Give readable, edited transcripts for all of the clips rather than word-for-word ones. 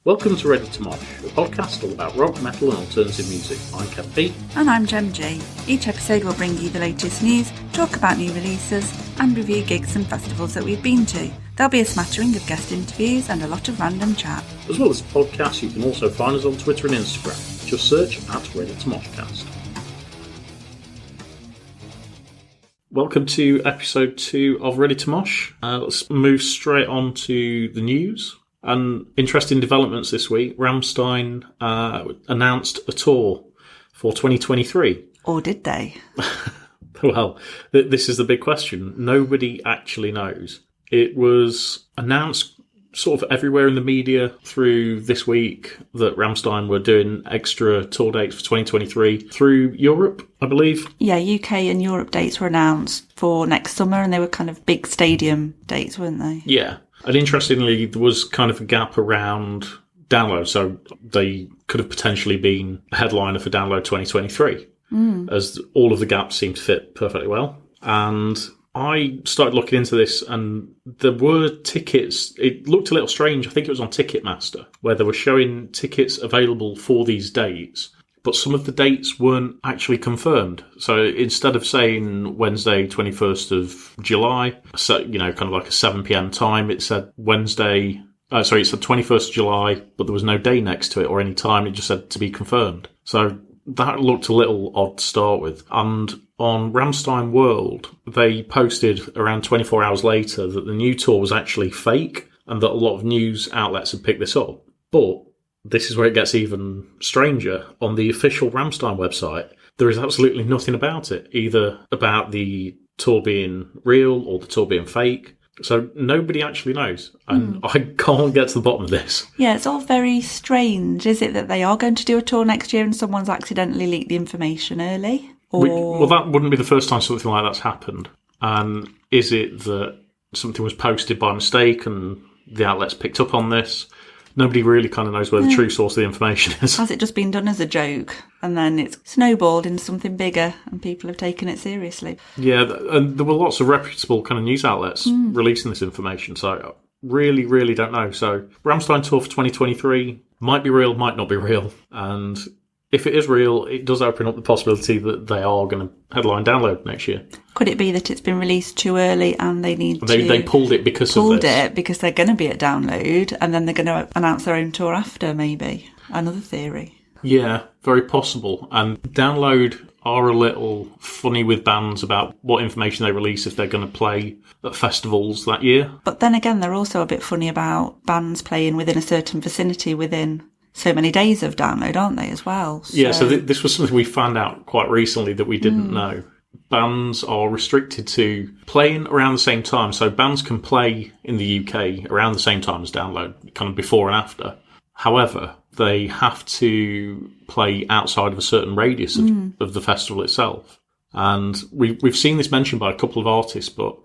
Welcome to Ready to Mosh, a podcast all about rock, metal and alternative music. I'm Kev P. And I'm Gem G. Each episode will bring you the latest news, talk about new releases and review gigs and festivals that we've been to. There'll be a smattering of guest interviews and a lot of random chat. As well as the podcast, you can also find us on Twitter and Instagram. Just search at Ready to Moshcast. Welcome to episode 2 of Ready to Mosh. Let's move straight on to the news. And interesting developments this week. Rammstein announced a tour for 2023. Or did they? Well, this is the big question. Nobody actually knows. It was announced sort of everywhere in the media through this week that Rammstein were doing extra tour dates for 2023 through Europe, I believe. Yeah, UK and Europe dates were announced for next summer, and they were kind of big stadium dates, weren't they? Yeah. And interestingly, there was kind of a gap around Download, so they could have potentially been a headliner for Download 2023, as all of the gaps seemed to fit perfectly well. And I started looking into this, and there were tickets. It looked a little strange. I think it was on Ticketmaster, where they were showing tickets available for these dates, but some of the dates weren't actually confirmed. So instead of saying Wednesday, 21st of July, so, you know, kind of like a 7 p.m. time, it said it said 21st of July, but there was no day next to it or any time. It just said to be confirmed. So that looked a little odd to start with. And on Rammstein World, they posted around 24 hours later that the new tour was actually fake and that a lot of news outlets had picked this up. But this is where it gets even stranger. On the official Rammstein website, there is absolutely nothing about it, either about the tour being real or the tour being fake. So nobody actually knows. And I can't get to the bottom of this. Yeah, it's all very strange. Is it that they are going to do a tour next year and someone's accidentally leaked the information early? Or... Well, that wouldn't be the first time something like that's happened. And is it that something was posted by mistake and the outlets picked up on this? Nobody really kind of knows where the true source of the information is. Has it just been done as a joke and then it's snowballed into something bigger and people have taken it seriously? Yeah, and there were lots of reputable kind of news outlets releasing this information, so I really, really don't know. So Rammstein tour for 2023 might be real, might not be real, and if it is real, it does open up the possibility that they are going to headline Download next year. Could it be that it's been released too early and they they pulled it because of this? Pulled it because they're going to be at Download and then they're going to announce their own tour after, maybe? Another theory. Yeah, very possible. And Download are a little funny with bands about what information they release if they're going to play at festivals that year. But then again, they're also a bit funny about bands playing within a certain vicinity within so many days of Download, aren't they, as well? Yeah, so this was something we found out quite recently that we didn't know. Bands are restricted to playing around the same time. So bands can play in the UK around the same time as Download, kind of before and after. However, they have to play outside of a certain radius of the festival itself. And we've seen this mentioned by a couple of artists, but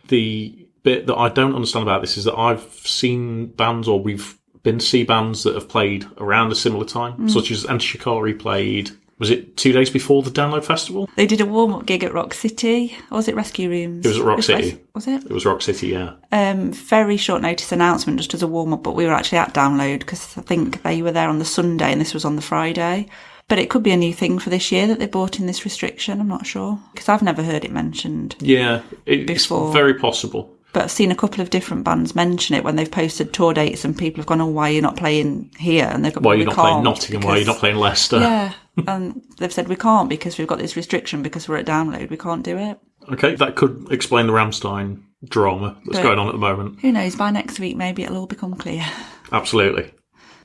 the bit that I don't understand about this is that I've seen bands, or we've been to see bands that have played around a similar time, such as Shikari played, was it 2 days before the Download Festival? They did a warm-up gig at Rock City, or was it Rescue Rooms? It was at Rock City. Was it? It was Rock City, yeah. Very short notice announcement just as a warm-up, but we were actually at Download because I think they were there on the Sunday and this was on the Friday. But it could be a new thing for this year that they brought in this restriction, I'm not sure. Because I've never heard it mentioned it's before. Very possible. But I've seen a couple of different bands mention it when they've posted tour dates and people have gone, oh, why are you not playing here? And they've gone, why are you not playing Nottingham? Why are you not playing Leicester? Yeah, and they've said, we can't because we've got this restriction because we're at Download. We can't do it. Okay, that could explain the Rammstein drama that's going on at the moment. Who knows, by next week maybe it'll all become clear. Absolutely.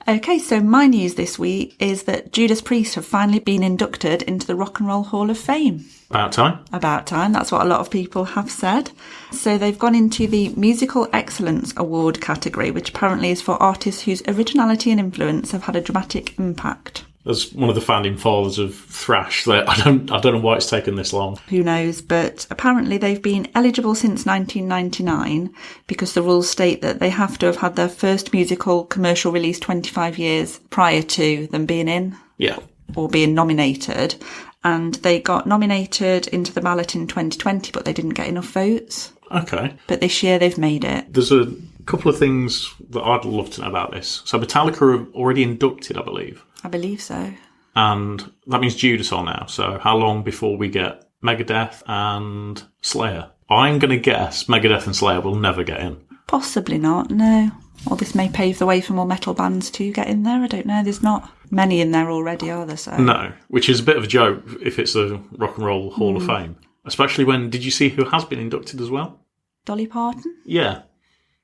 Okay, so my news this week is that Judas Priest have finally been inducted into the Rock and Roll Hall of Fame. About time. About time, that's what a lot of people have said. So they've gone into the Musical Excellence Award category, which apparently is for artists whose originality and influence have had a dramatic impact. As one of the founding fathers of thrash, I don't know why it's taken this long. Who knows, but apparently they've been eligible since 1999 because the rules state that they have to have had their first musical commercial release 25 years prior to them being in. Yeah. Or being nominated. And they got nominated into the ballot in 2020, but they didn't get enough votes. Okay. But this year they've made it. There's a A couple of things that I'd love to know about this. So Metallica are already inducted, I believe. I believe so. And that means Judas are now. So how long before we get Megadeth and Slayer? I'm going to guess Megadeth and Slayer will never get in. Possibly not, no. Or this may pave the way for more metal bands to get in there. I don't know. There's not many in there already, are there? So no, which is a bit of a joke if it's the Rock and Roll Hall of Fame. Especially when, did you see who has been inducted as well? Dolly Parton? Yeah.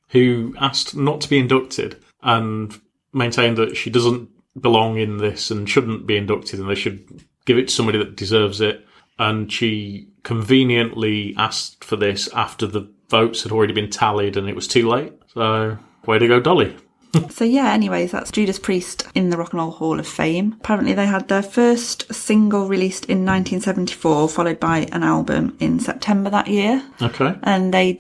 Who asked not to be inducted and maintained that she doesn't belong in this and shouldn't be inducted and they should give it to somebody that deserves it. And she conveniently asked for this after the votes had already been tallied and it was too late. So, way to go, Dolly. So yeah, anyways, that's Judas Priest in the Rock and Roll Hall of Fame. Apparently they had their first single released in 1974, followed by an album in September that year. Okay. And they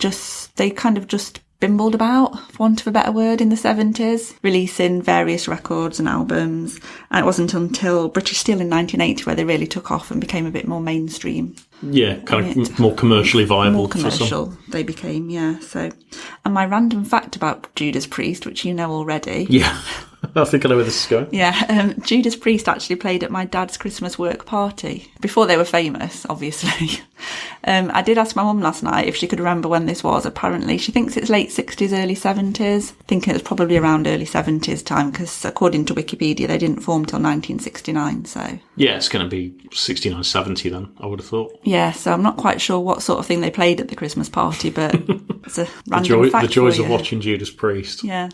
kind of just bimbled about, for want of a better word, in the 70s, releasing various records and albums. And it wasn't until British Steel in 1980 where they really took off and became a bit more mainstream. Yeah, kind of more commercially viable. More commercial they became, yeah. So, and my random fact about Judas Priest, which you know already. Yeah, I think I know where this is going. Yeah, Judas Priest actually played at my dad's Christmas work party before they were famous, obviously. I did ask my mum last night if she could remember when this was. Apparently, she thinks it's late 60s, early 70s. Thinking it was probably around early 70s time because, according to Wikipedia, they didn't form till 1969. So yeah, it's going to be 69, 70 then, I would have thought. Yeah, so I'm not quite sure what sort of thing they played at the Christmas party, but it's a random fact the joys for of you. watching Judas Priest. Yeah.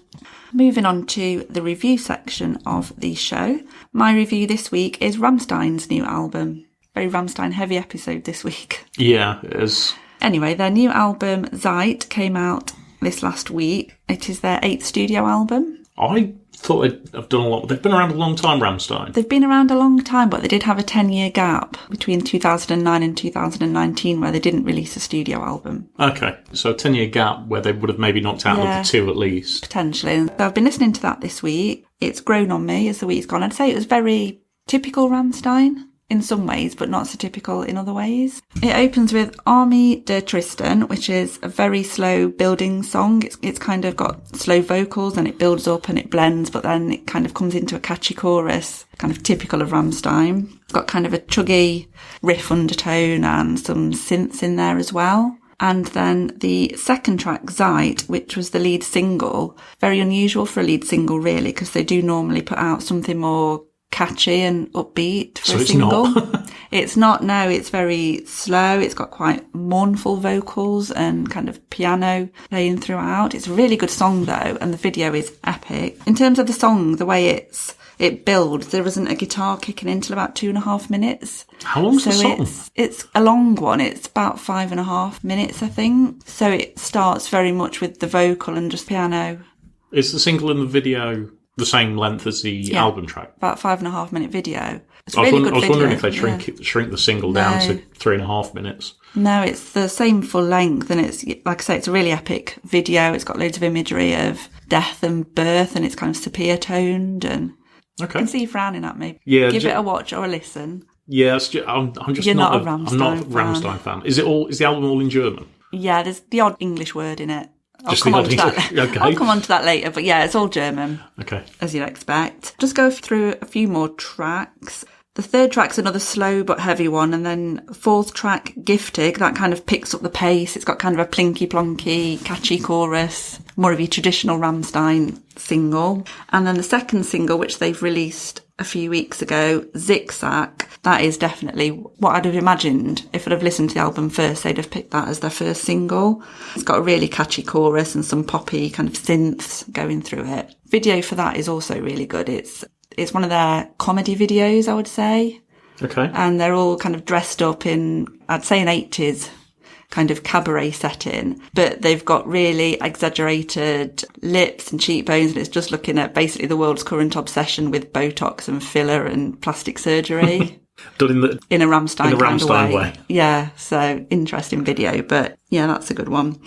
Moving on to the review section of the show. My review this week is Rammstein's new album. Very Rammstein heavy episode this week. Yeah, it is. Anyway, their new album, Zeit, came out this last week. It is their 8th studio album. I thought they'd have done a lot. They've been around a long time, Rammstein. They've been around a long time, but they did have a 10-year gap between 2009 and 2019 where they didn't release a studio album. Okay, so a 10-year gap where they would have maybe knocked out another 2 at least. Potentially. So I've been listening to that this week. It's grown on me as the week's gone. I'd say it was very typical Rammstein in some ways, but not so typical in other ways. It opens with Army der Tristan, which is a very slow building song. It's kind of got slow vocals and it builds up and it blends, but then it kind of comes into a catchy chorus, kind of typical of Rammstein. It's got kind of a chuggy riff undertone and some synths in there as well. And then the second track, Zeit, which was the lead single, very unusual for a lead single really, because they do normally put out something more catchy and upbeat for a single. Not. It's not, no, it's very slow. It's got quite mournful vocals and kind of piano playing throughout. It's a really good song though, and the video is epic. In terms of the song, the way it builds, there isn't a guitar kicking in till about 2.5 minutes. How long's the song? It's a long one. It's about 5.5 minutes, I think. So it starts very much with the vocal and just piano. Is the single and the video the same length as the album track? About 5.5 minute video. It's a I was really good video. wondering if they shrink the single down to 3.5 minutes. No, it's the same full length, and it's, like I say, it's a really epic video. It's got loads of imagery of death and birth, and it's kind of sepia toned, and I can see you frowning at me. Yeah, give it a watch or a listen. Yeah, I'm just You're not a Rammstein I'm not a Rammstein fan. Is the album all in German? Yeah, there's the odd English word in it. I'll come on to that later, but yeah, it's all German. Okay. As you'd expect. Just go through a few more tracks. The third track's another slow but heavy one, and then fourth track, Giftig, that kind of picks up the pace. It's got kind of a plinky-plonky, catchy chorus, more of your traditional Rammstein single. And then the second single, which they've released a few weeks ago, Zigzag, that is definitely what I'd have imagined. If I'd have listened to the album first, they'd have picked that as their first single. It's got a really catchy chorus and some poppy kind of synths going through it. Video for that is also really good. It's one of their comedy videos, I would say. Okay. And they're all kind of dressed up in, I'd say, an 80s kind of cabaret setting, but they've got really exaggerated lips and cheekbones, and it's just looking at basically the world's current obsession with Botox and filler and plastic surgery. Done in a Rammstein kind of way. Yeah, so interesting video, but yeah, that's a good one.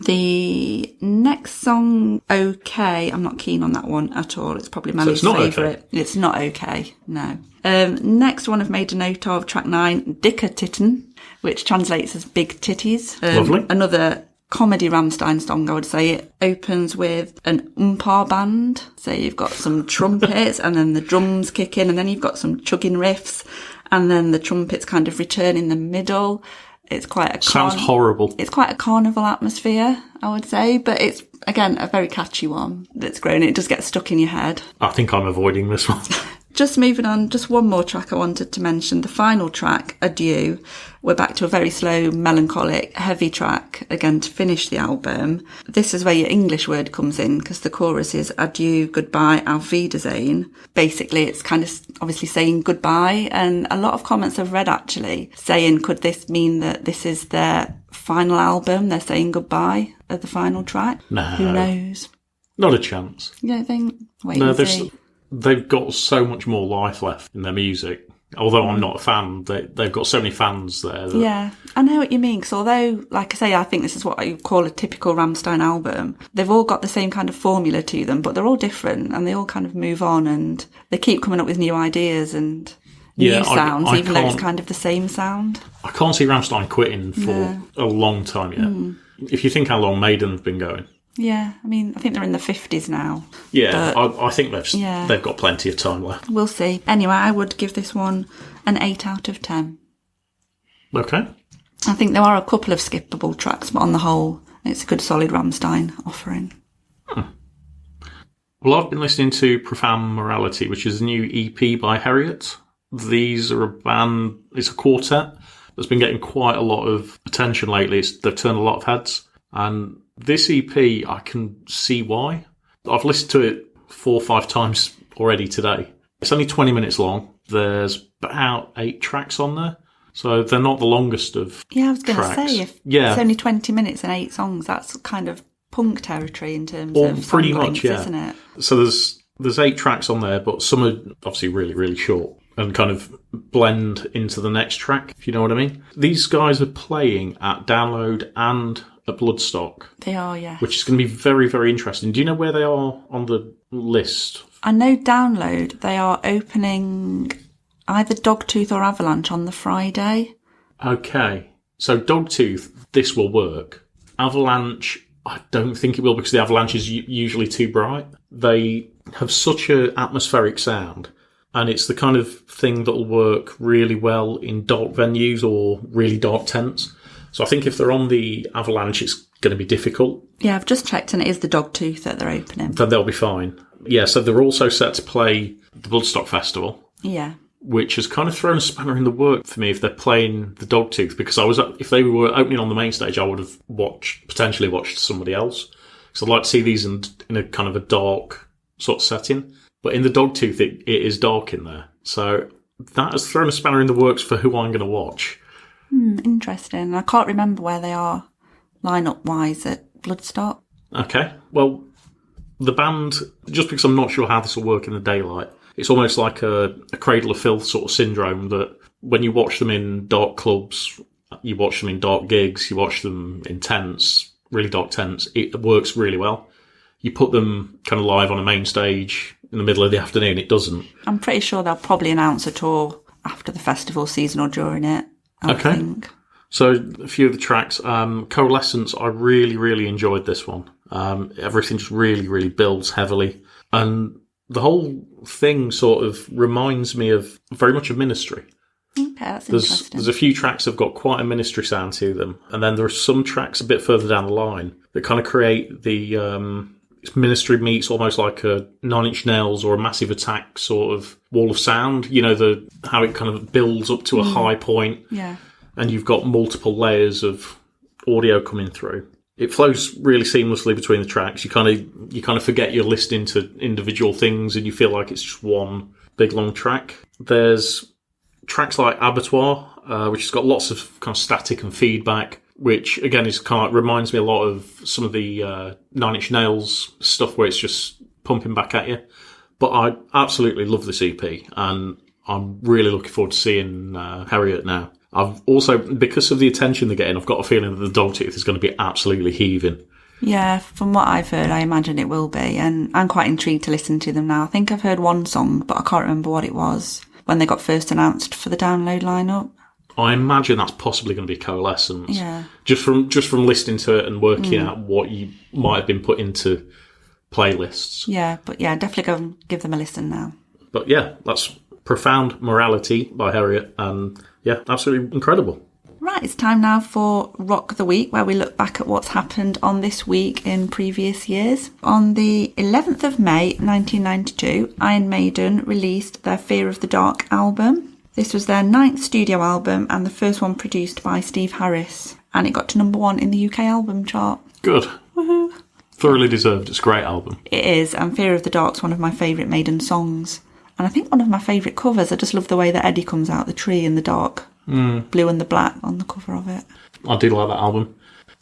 The next song, OK, I'm not keen on that one at all. It's probably my least favourite. Okay. It's not okay, no. Next one I've made a note of, track 9, Dicke Titten, which translates as big titties. Lovely. Another comedy Rammstein song, I would say. It opens with an umpar band. So you've got some trumpets and then the drums kick in and then you've got some chugging riffs and then the trumpets kind of return in the middle. It's quite a sounds horrible. It's quite a carnival atmosphere, I would say, but it's, again, a very catchy one that's grown. It just gets stuck in your head. I think I'm avoiding this one. Just moving on, just one more track I wanted to mention. The final track, Adieu. We're back to a very slow, melancholic, heavy track, again, to finish the album. This is where your English word comes in, because the chorus is adieu, goodbye, auf Wiedersehen. Basically, it's kind of obviously saying goodbye, and a lot of comments I've read, actually, saying, could this mean that this is their final album? They're saying goodbye at the final track? No. Who knows? Not a chance. You don't think? Wait and see. They've got so much more life left in their music. Although I'm not a fan, they've got so many fans there. Yeah, I know what you mean. Because although, like I say, I think this is what you call a typical Rammstein album, they've all got the same kind of formula to them, but they're all different and they all kind of move on and they keep coming up with new ideas and new sounds, even though it's kind of the same sound. I can't see Rammstein quitting for a long time yet. If you think how long Maiden have been going. Yeah, I mean, I think they're in the 50s now. Yeah, I think they've got plenty of time left. We'll see. Anyway, I would give this one an 8 out of 10. Okay. I think there are a couple of skippable tracks, but on the whole, it's a good solid Rammstein offering. Well, I've been listening to Profound Morality, which is a new EP by Heriot. These are a band, it's a quartet that's been getting quite a lot of attention lately. They've turned a lot of heads. And this EP, I can see why. I've listened to it 4 or 5 times already today. It's only 20 minutes long. There's about 8 tracks on there. So they're not the longest of Yeah, I was going to say, if it's only 20 minutes and 8 songs, that's kind of punk territory in terms of pretty song much, length, yeah. Isn't it? So there's 8 tracks on there, but some are obviously really, really short and kind of blend into the next track, if you know what I mean. These guys are playing at Download and at Bloodstock. They are, yeah. Which is going to be very, very interesting. Do you know where they are on the list? I know Download, they are opening either Dogtooth or Avalanche on the Friday. Okay. So Dogtooth, this will work. Avalanche, I don't think it will because the Avalanche is usually too bright. They have such an atmospheric sound. And it's the kind of thing that'll work really well in dark venues or really dark tents. So I think if they're on the Avalanche, it's going to be difficult. Yeah, I've just checked and it is the Dogtooth that they're opening. Then they'll be fine. Yeah, so they're also set to play the Bloodstock Festival. Yeah. Which has kind of thrown a spanner in the works for me if they're playing the Dogtooth. Because if they were opening on the main stage, I would have potentially watched somebody else. So I'd like to see these in a kind of a dark sort of setting. But in the Dogtooth, it is dark in there. So that has thrown a spanner in the works for who I'm going to watch. Interesting. I can't remember where they are line-up-wise at Bloodstock. Okay. Well, the band, just because I'm not sure how this will work in the daylight, it's almost like a Cradle of Filth sort of syndrome that when you watch them in dark clubs, you watch them in dark gigs, you watch them in tents, really dark tents, it works really well. You put them kind of live on a main stage in the middle of the afternoon, it doesn't. I'm pretty sure they'll probably announce a tour after the festival season or during it, I think. So a few of the tracks. Coalescence, I really, really enjoyed this one. Everything just really, really builds heavily. And the whole thing sort of reminds me of very much of Ministry. Okay, that's interesting. There's a few tracks that have got quite a Ministry sound to them. And then there are some tracks a bit further down the line that kind of create the... Ministry meets almost like a Nine Inch Nails or a Massive Attack sort of wall of sound. You know, how it kind of builds up to a high point. Yeah. And you've got multiple layers of audio coming through. It flows really seamlessly between the tracks. You kind of forget you're listening to individual things and you feel like it's just one big long track. There's tracks like Abattoir, which has got lots of kind of static and feedback, which again is kind of reminds me a lot of some of the Nine Inch Nails stuff where it's just pumping back at you. But I absolutely love this EP, and I'm really looking forward to seeing Heriot now. I've also, because of the attention they're getting, I've got a feeling that the Dogtooth is going to be absolutely heaving. Yeah, from what I've heard, I imagine it will be, and I'm quite intrigued to listen to them now. I think I've heard one song, but I can't remember what it was when they got first announced for the Download lineup. I imagine that's possibly going to be Coalescence. Yeah. Just from listening to it and working out what you might have been put into playlists. Yeah, but yeah, definitely go and give them a listen now. But yeah, that's Profound Morality by Heriot, and yeah, absolutely incredible. Right, it's time now for Rock the Week, where we look back at what's happened on this week in previous years. On the 11th of May 1992, Iron Maiden released their Fear of the Dark album. This was their 9th studio album and the first one produced by Steve Harris, and it got to number 1 in the UK album chart. Good. Woohoo. Thoroughly deserved. It's a great album. It is, and Fear of the Dark's one of my favourite Maiden songs. And I think one of my favourite covers. I just love the way that Eddie comes out the tree in the dark. Blue and the black on the cover of it. I do like that album.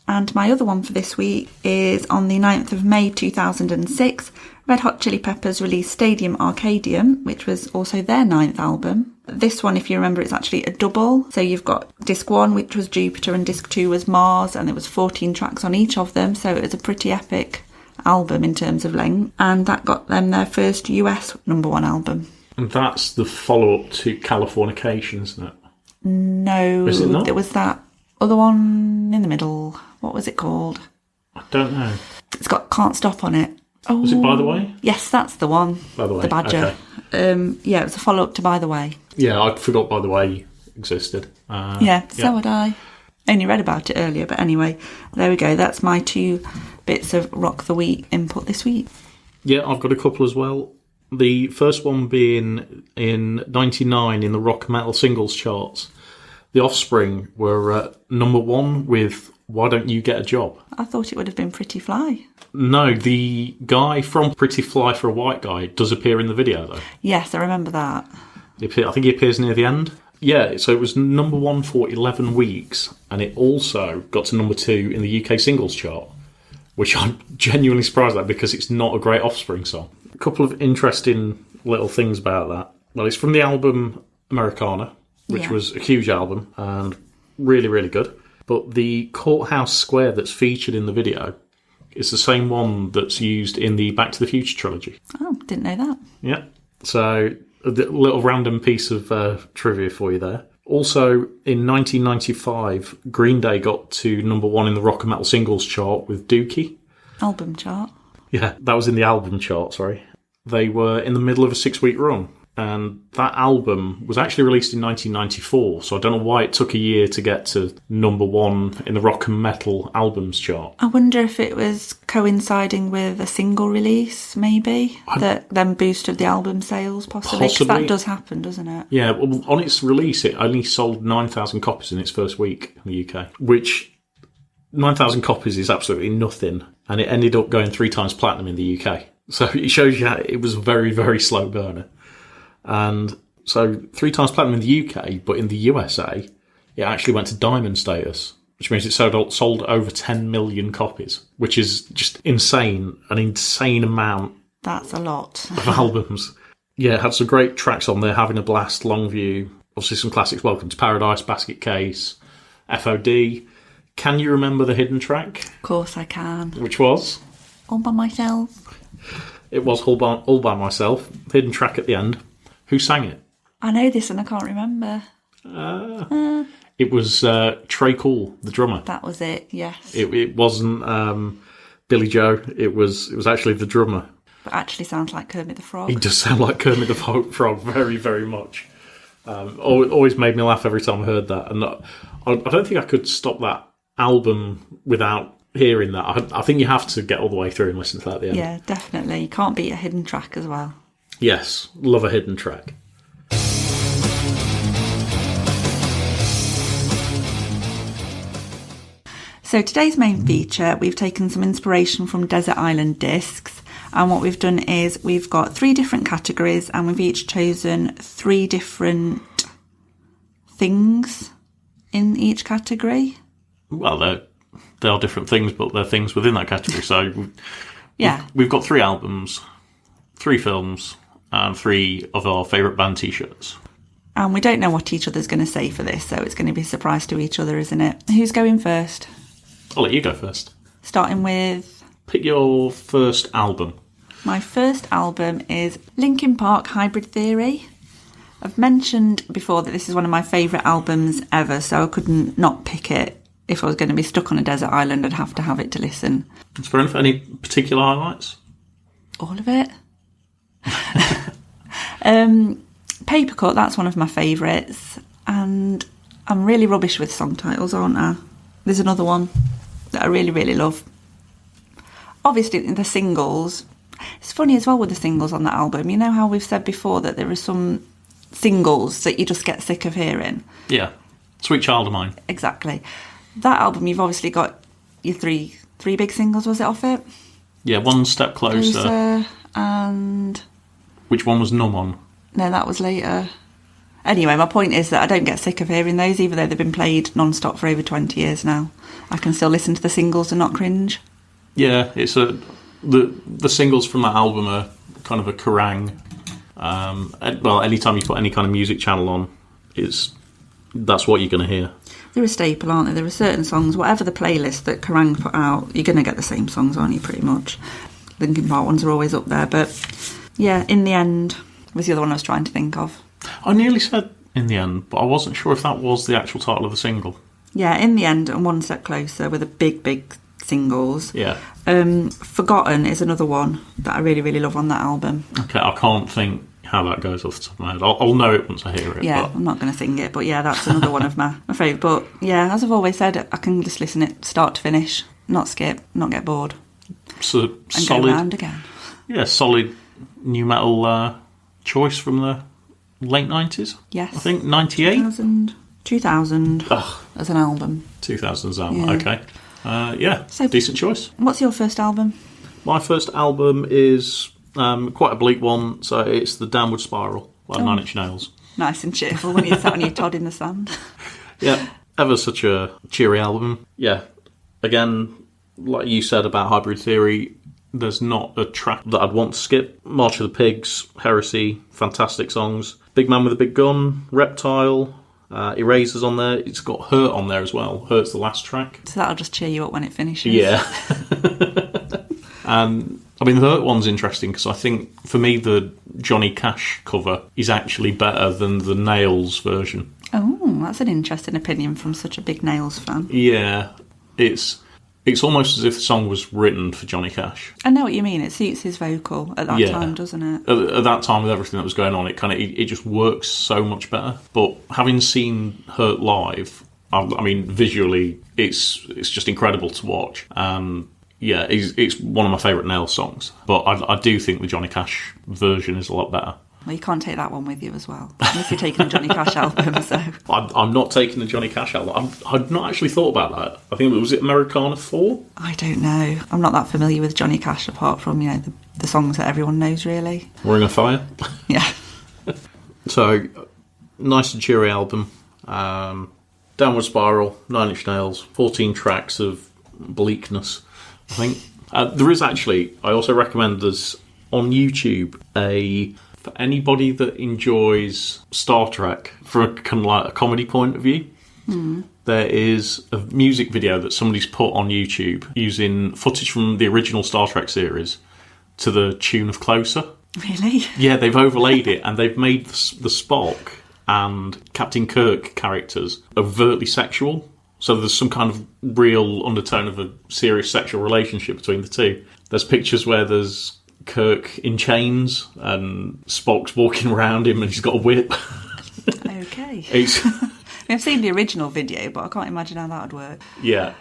And my other one for this week is on the 9th of May 2006, Red Hot Chili Peppers released Stadium Arcadium, which was also their 9th album. This one, if you remember, it's actually a double. So you've got disc 1, which was Jupiter, and disc 2 was Mars, and there was 14 tracks on each of them. So it was a pretty epic album in terms of length. And that got them their first US number 1 album. And that's the follow-up to Californication, isn't it? No, Is it not? There was that other one in the middle. What was it called? I don't know. It's got Can't Stop on it. Oh, Was it By the Way? Yes, that's the one. By the Way. The Badger. Okay. Yeah, it was a follow-up to By the Way. Yeah, I forgot By the Way existed. So would I. Only read about it earlier, but anyway, there we go. That's my 2 bits of Rock the Week input this week. Yeah, I've got a couple as well. The first one being in 99 in the rock metal singles charts. The Offspring were number 1 with Why Don't You Get a Job? I thought it would have been Pretty Fly. No, the guy from Pretty Fly for a White Guy does appear in the video, though. Yes, I remember that. I think he appears near the end. Yeah, so it was number 1 for 11 weeks, and it also got to number 2 in the UK singles chart, which I'm genuinely surprised at because it's not a great Offspring song. A couple of interesting little things about that. Well, it's from the album Americana, which was a huge album and really, really good. But the courthouse square that's featured in the video is the same one that's used in the Back to the Future trilogy. Oh, didn't know that. Yeah. So a little random piece of trivia for you there. Also, in 1995, Green Day got to number 1 in the rock and metal singles chart with Dookie. Album chart. Yeah, that was in the album chart, sorry. They were in the middle of a 6-week run, and that album was actually released in 1994, so I don't know why it took a year to get to number 1 in the rock and metal albums chart. I wonder if it was coinciding with a single release, maybe, that then boosted the album sales, possibly. Because that does happen, doesn't it? Yeah, well, on its release, it only sold 9,000 copies in its first week in the UK, which 9,000 copies is absolutely nothing, and it ended up going 3 times platinum in the UK. So it shows you how it was a very, very slow burner. And so 3 times platinum in the UK, but in the USA, it actually went to diamond status, which means it sold over 10 million copies, which is just insane, an insane amount. That's a lot. Of albums. Yeah, it had some great tracks on there, Having a Blast, Longview, obviously some classics, Welcome to Paradise, Basket Case, FOD. Can you remember the hidden track? Of course I can. Which was? All by Myself. It was All by Myself. Hidden track at the end. Who sang it? I know this and I can't remember. It was Trey Cool, the drummer. That was it, yes. It wasn't Billy Joe. It was actually the drummer. But actually sounds like Kermit the Frog. He does sound like Kermit the Frog very, very much. Always made me laugh every time I heard that. And I don't think I could stop that album without hearing that. I think you have to get all the way through and listen to that at the end. Yeah, definitely. You can't beat a hidden track as well. Yes, love a hidden track. So today's main feature, we've taken some inspiration from Desert Island Discs, and what we've done is we've got 3 different categories and we've each chosen 3 different things in each category. Well, they are different things, but they're things within that category. So we've got 3 albums, 3 films, and 3 of our favourite band T-shirts. And we don't know what each other's going to say for this, so it's going to be a surprise to each other, isn't it? Who's going first? I'll let you go first. Starting with... Pick your first album. My first album is Linkin Park Hybrid Theory. I've mentioned before that this is one of my favourite albums ever, so I couldn't not pick it. If I was going to be stuck on a desert island, I'd have to have it to listen. That's fair enough. Any particular highlights? All of it. Papercut, that's one of my favourites. And I'm really rubbish with song titles, aren't I? There's another one that I really, really love. Obviously, the singles. It's funny as well with the singles on that album. You know how we've said before that there are some singles that you just get sick of hearing? Yeah. Sweet Child of Mine. Exactly. That album, you've obviously got your three big singles, was it, off it? Yeah, One Step Closer. And... Which one was Numb on? No, that was later. Anyway, my point is that I don't get sick of hearing those, even though they've been played non-stop for over 20 years now. I can still listen to the singles and not cringe. Yeah, it's the singles from that album are kind of a Kerrang. Well, anytime you put any kind of music channel on, that's what you're going to hear. They're a staple, aren't they? There are certain songs, whatever the playlist that Kerrang put out, you're going to get the same songs, aren't you, pretty much? Linkin Park ones are always up there, but yeah, In the End was the other one I was trying to think of. I nearly said In the End, but I wasn't sure if that was the actual title of the single. Yeah, In the End and One Step Closer were the big singles. Yeah. Forgotten is another one that I really, really love on that album. Okay, I can't think how that goes off the top of my head. I'll know it once I hear it. Yeah, but... I'm not going to sing it, but yeah, that's another one of my favourite. But yeah, as I've always said, I can just listen it start to finish, not skip, not get bored. So and solid, go round again. Yeah, solid new metal choice from the late 90s. Yes. I think 98? 2000 as an album. 2000's album, yeah. Okay. So, decent choice. What's your first album? My first album is quite a bleak one, so it's The Downward Spiral by 9 Inch Nails. Nice and cheerful when you're sat on your Todd in the sand. Yeah, ever such a cheery album. Yeah, again, like you said about Hybrid Theory, there's not a track that I'd want to skip. March of the Pigs, Heresy, fantastic songs. Big Man with a Big Gun, Reptile, Eraser's on there. It's got Hurt on there as well. Hurt's the last track. So that'll just cheer you up when it finishes. Yeah. And I mean, the Hurt one's interesting because I think, for me, the Johnny Cash cover is actually better than the Nails version. Oh, that's an interesting opinion from such a big Nails fan. Yeah, it's almost as if the song was written for Johnny Cash. I know what you mean. It suits his vocal at that time, doesn't it? At that time, with everything that was going on, it just works so much better. But having seen Hurt live, I mean, visually, it's just incredible to watch. Yeah, it's one of my favourite Nails songs. But I do think the Johnny Cash version is a lot better. Well, you can't take that one with you as well, unless you're taking the Johnny Cash album. So I'm not taking the Johnny Cash album. I'd not actually thought about that. I think, was it Americana 4? I don't know. I'm not that familiar with Johnny Cash, apart from, the songs that everyone knows, really. Ring of Fire? Yeah. So, nice and cheery album. Downward Spiral, 9 Inch Nails, 14 tracks of bleakness, I think. There is actually, I also recommend there's on YouTube for anybody that enjoys Star Trek from a kind of like a comedy point of view, there is a music video that somebody's put on YouTube using footage from the original Star Trek series to the tune of Closer. Really? Yeah, they've overlaid it and they've made the Spock and Captain Kirk characters overtly sexual. So there's some kind of real undertone of a serious sexual relationship between the two. There's pictures where there's Kirk in chains and Spock's walking around him and he's got a whip. Okay. I've seen the original video, but I can't imagine how that would work. Yeah,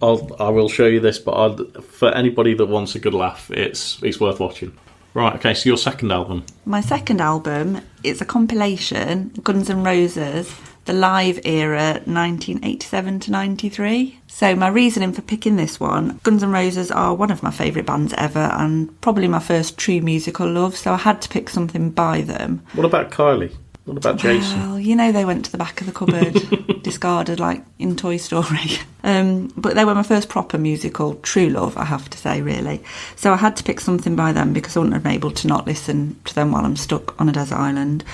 I will show you this, but for anybody that wants a good laugh, it's worth watching. Right, okay, so your second album. My second album is a compilation, Guns N' Roses, the live era, 1987 to 93. So my reasoning for picking this one, Guns N' Roses are one of my favourite bands ever and probably my first true musical love, so I had to pick something by them. What about Kylie? What about Jason? Well, they went to the back of the cupboard, discarded like in Toy Story. But they were my first proper musical true love, I have to say, really. So I had to pick something by them because I wouldn't have been able to not listen to them while I'm stuck on a desert island.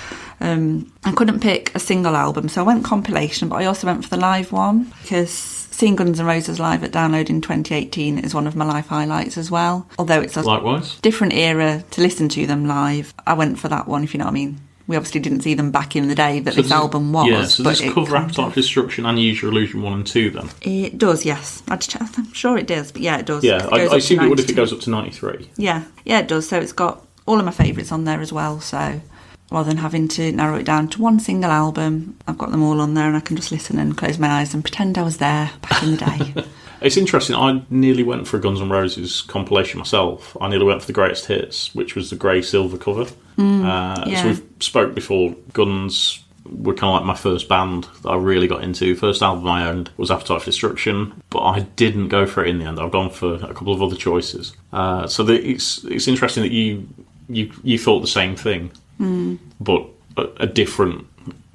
I couldn't pick a single album, so I went compilation, but I also went for the live one because seeing Guns N' Roses live at Download in 2018 is one of my life highlights as well. Although it's a Likewise. different era to listen to them live, I went for that one, if you know what I mean. We obviously didn't see them back in the day that this album was. Yeah, so does this cover Appetite for Destruction and Use Your Illusion 1 and 2 then? It does, yes. I'm sure it does, but yeah, it does. Yeah, I assume it would if it goes up to 93. Yeah, it does. So it's got all of my favourites on there as well, so rather than having to narrow it down to one single album, I've got them all on there and I can just listen and close my eyes and pretend I was there back in the day. It's interesting, I nearly went for a Guns N' Roses compilation myself. I nearly went for the Greatest Hits, which was the grey-silver cover. As we've spoke before, Guns were kind of like my first band that I really got into. First album I owned was Appetite for Destruction, but I didn't go for it in the end. I've gone for a couple of other choices. It's interesting that you thought the same thing, but a different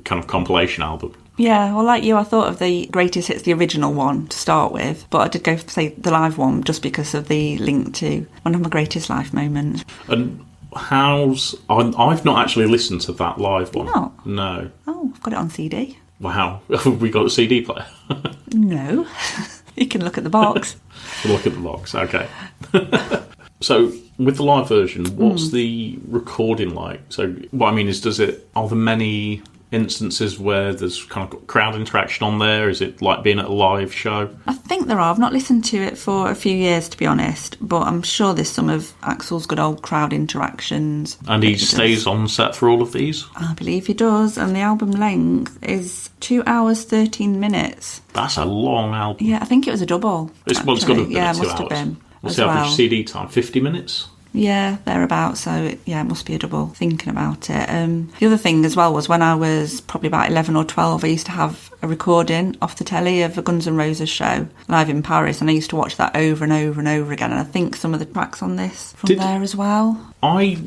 kind of compilation album. Yeah, well, like you, I thought of the Greatest Hits, the original one, to start with, but I did go for, say, the live one just because of the link to one of my greatest life moments. And I've not actually listened to that live one. Not? No. Oh, I've got it on CD. Wow. Have we got a CD player? No. You can look at the box. Look at the box, okay. So, with the live version, what's the recording like? So, what I mean is, are there many instances where there's kind of crowd interaction on there? Is it like being at a live show? I think there are. I've not listened to it for a few years, to be honest, but I'm sure there's some of Axl's good old crowd interactions. And he stays on set for all of these? I believe he does, and the album length is 2 hours 13 minutes. That's a long album. Yeah, I think it was a double. It's got to have been 2 hours. Must have been. What's the average CD time? 50 minutes? Yeah, thereabouts. So, it must be a double, thinking about it. The other thing as well was when I was probably about 11 or 12, I used to have a recording off the telly of a Guns N' Roses show live in Paris, and I used to watch that over and over and over again, and I think some of the tracks on this from there as well. I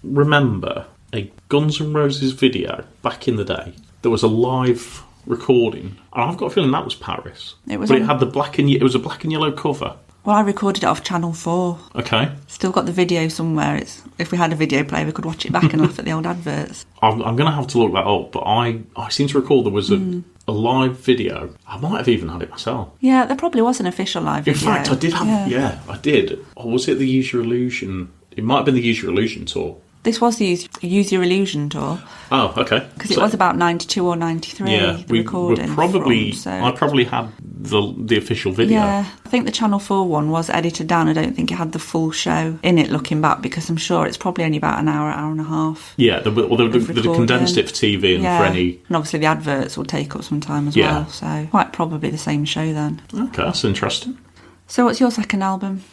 remember a Guns N' Roses video back in the day. There was a live recording, and I've got a feeling that was Paris. It had it was a black and yellow cover. Well, I recorded it off Channel 4. Okay. Still got the video somewhere. If we had a video player, we could watch it back and laugh at the old adverts. I'm going to have to look that up, but I seem to recall there was a live video. I might have even had it myself. Yeah, there probably was an official live video. In fact, I did have... Yeah, I did. Or was it the Use Your Illusion? It might have been the Use Your Illusion tour. This was the Use Your Illusion tour. Oh, okay. Because it was about 92 or 93, the recording. I probably had the official video. Yeah, I think the Channel 4 one was edited down. I don't think it had the full show in it looking back, because I'm sure it's probably only about an hour and a half. Yeah, they condensed it for TV and for any... And obviously the adverts will take up some time as well, so quite probably the same show then. Okay, that's interesting. So what's your second album?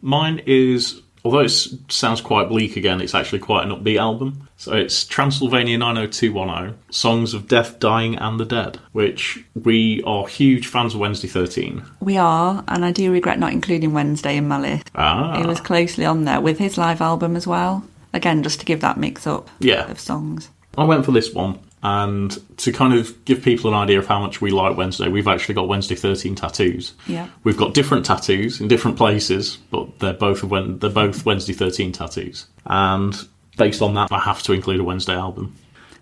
Mine is... Although it sounds quite bleak again, it's actually quite an upbeat album. So it's Transylvania 90210, Songs of Death, Dying and the Dead, which we are huge fans of Wednesday 13. We are, and I do regret not including Wednesday in my list. It was closely on there with his live album as well. Again, just to give that mix up of songs. I went for this one, and to kind of give people an idea of how much we like Wednesday, we've actually got Wednesday 13 tattoos. Yeah. We've got different tattoos in different places, but they're both Wednesday 13 tattoos. And based on that, I have to include a Wednesday album.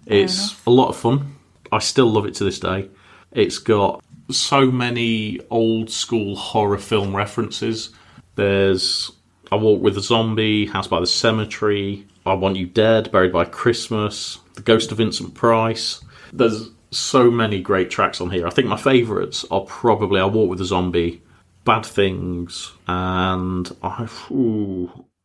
It's a lot of fun. I still love it to this day. It's got so many old school horror film references. There's I Walk with a Zombie, House by the Cemetery, I Want You Dead, Buried by Christmas, The Ghost of Vincent Price. There's so many great tracks on here. I think my favourites are probably I Walk with a Zombie, Bad Things, and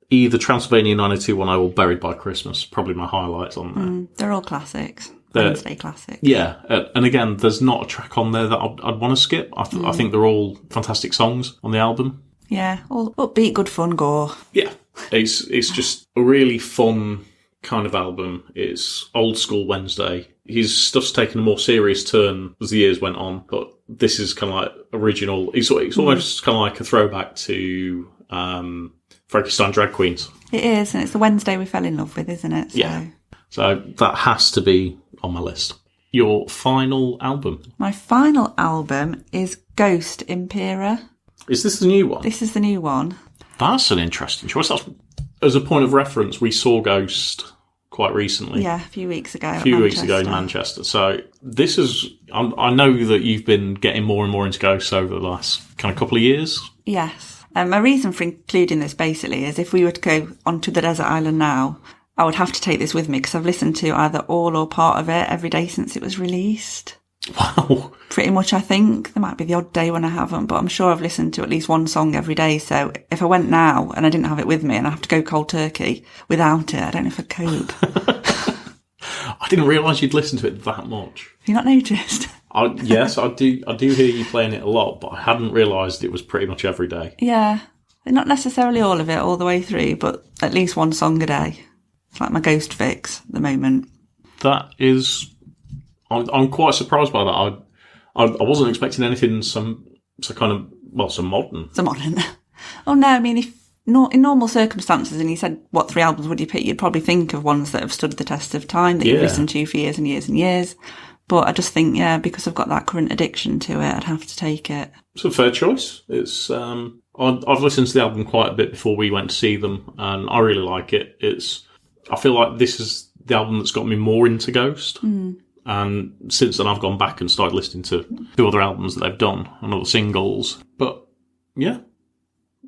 either Transylvania 90210 or Buried by Christmas. Probably my highlights on there. They're all classics. Wednesday classics. Yeah, and again, there's not a track on there that I'd want to skip. I think they're all fantastic songs on the album. Yeah, all upbeat, good fun, gore. Yeah, it's just a really fun kind of album. It's old school Wednesday. His stuff's taken a more serious turn as the years went on, but this is kind of like original. It's almost kind of like a throwback to Frankenstein Drag Queens. It is, and it's the Wednesday we fell in love with, isn't it? So. Yeah. So that has to be on my list. Your final album? My final album is Ghost Impera. Is this the new one? This is the new one. That's an interesting choice. As a point of reference, we saw Ghost quite recently. Yeah, a few weeks ago. In Manchester. So this is... I know that you've been getting more and more into Ghosts over the last kind of couple of years. Yes. My reason for including this basically is if we were to go onto the desert island now I would have to take this with me because I've listened to either all or part of it every day since it was released. Wow. Pretty much, I think. There might be the odd day when I haven't, but I'm sure I've listened to at least one song every day. So if I went now and I didn't have it with me and I have to go cold turkey without it, I don't know if I'd cope. I didn't realise you'd listened to it that much. Have you not noticed? Yes, I do hear you playing it a lot, but I hadn't realised it was pretty much every day. Yeah. Not necessarily all of it all the way through, but at least one song a day. It's like my ghost fix at the moment. That is... I'm quite surprised by that. I wasn't expecting anything some modern. Some modern. Oh no, I mean, if in normal circumstances, and you said what 3 albums would you pick, you'd probably think of ones that have stood the test of time that you've listened to for years and years and years. But I just think, because I've got that current addiction to it, I'd have to take it. It's a fair choice. It's I've listened to the album quite a bit before we went to see them, and I really like it. I feel like this is the album that's got me more into Ghost. And since then, I've gone back and started listening to 2 other albums that they've done and other singles. But yeah,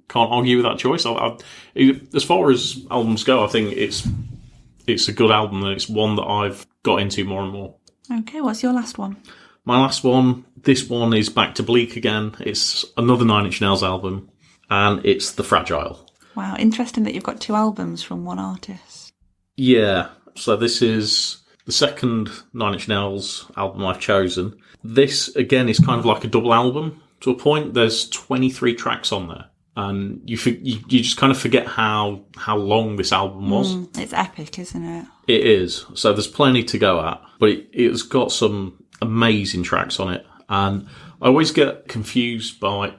can't argue with that choice. As far as albums go, I think it's a good album, and it's one that I've got into more and more. Okay, what's your last one? My last one, this one is back to Bleak again. It's another 9 Inch Nails album, and it's The Fragile. Wow, interesting that you've got 2 albums from one artist. Yeah, so this is the second 9 Inch Nails album I've chosen. This, again, is kind of like a double album to a point. There's 23 tracks on there. And you just kind of forget how long this album was. It's epic, isn't it? It is. So there's plenty to go at. But it's got some amazing tracks on it. And I always get confused I'm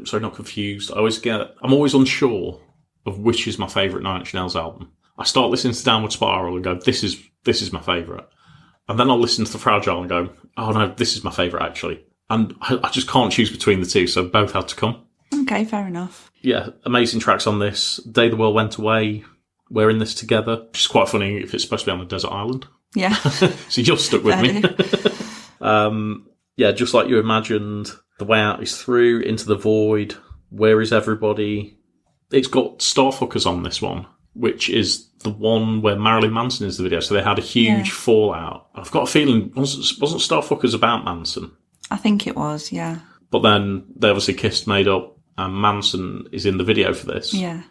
always unsure of which is my favourite 9 Inch Nails album. I start listening to Downward Spiral and go, this is my favourite. And then I'll listen to The Fragile and go, oh no, this is my favourite actually. And I just can't choose between the two, so both had to come. Okay, fair enough. Yeah, amazing tracks on this. Day the World Went Away, We're in This Together. Which is quite funny if it's supposed to be on a desert island. Yeah. So you're stuck with me. Yeah, Just Like You Imagined, The Way Out Is Through, Into the Void, Where Is Everybody? It's got Starfuckers on this one, which is the one where Marilyn Manson is the video, so they had a huge fallout. I've got a feeling, wasn't Starfuckers about Manson? I think it was, yeah. But then they obviously kissed, made up, and Manson is in the video for this. Yeah.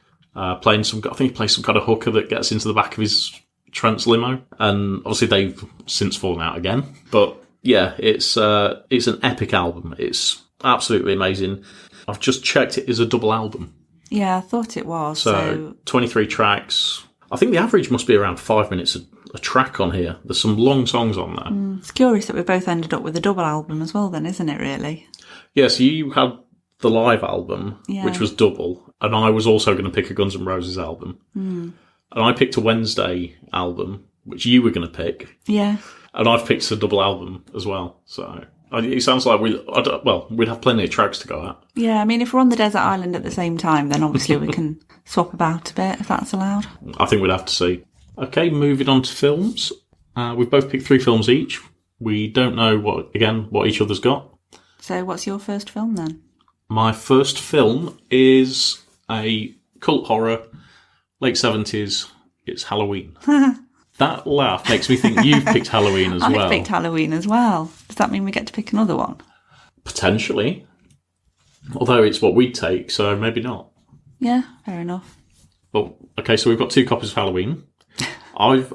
Playing I think he plays some kind of hooker that gets into the back of his Trent's limo, and obviously they've since fallen out again. But yeah, it's an epic album. It's absolutely amazing. I've just checked, it is a double album. Yeah, I thought it was. So 23 tracks. I think the average must be around 5 minutes a track on here. There's some long songs on there. It's curious that we both ended up with a double album as well then, isn't it, really? Yeah, so you had the live album, which was double, and I was also going to pick a Guns N' Roses album. And I picked a Wednesday album, which you were going to pick. Yeah. And I've picked a double album as well, so... It sounds like we'd have plenty of tracks to go at. Yeah, I mean, if we're on the desert island at the same time, then obviously we can swap about a bit, if that's allowed. I think we'd have to see. Okay, moving on to films. We've both picked 3 films each. We don't know what each other's got. So what's your first film then? My first film is a cult horror, late 70s. It's Halloween. That laugh makes me think you've picked Halloween as well. I've picked Halloween as well. Does that mean we get to pick another one? Potentially. Although it's what we take, so maybe not. Yeah, fair enough. Well, okay, so we've got 2 copies of Halloween. I've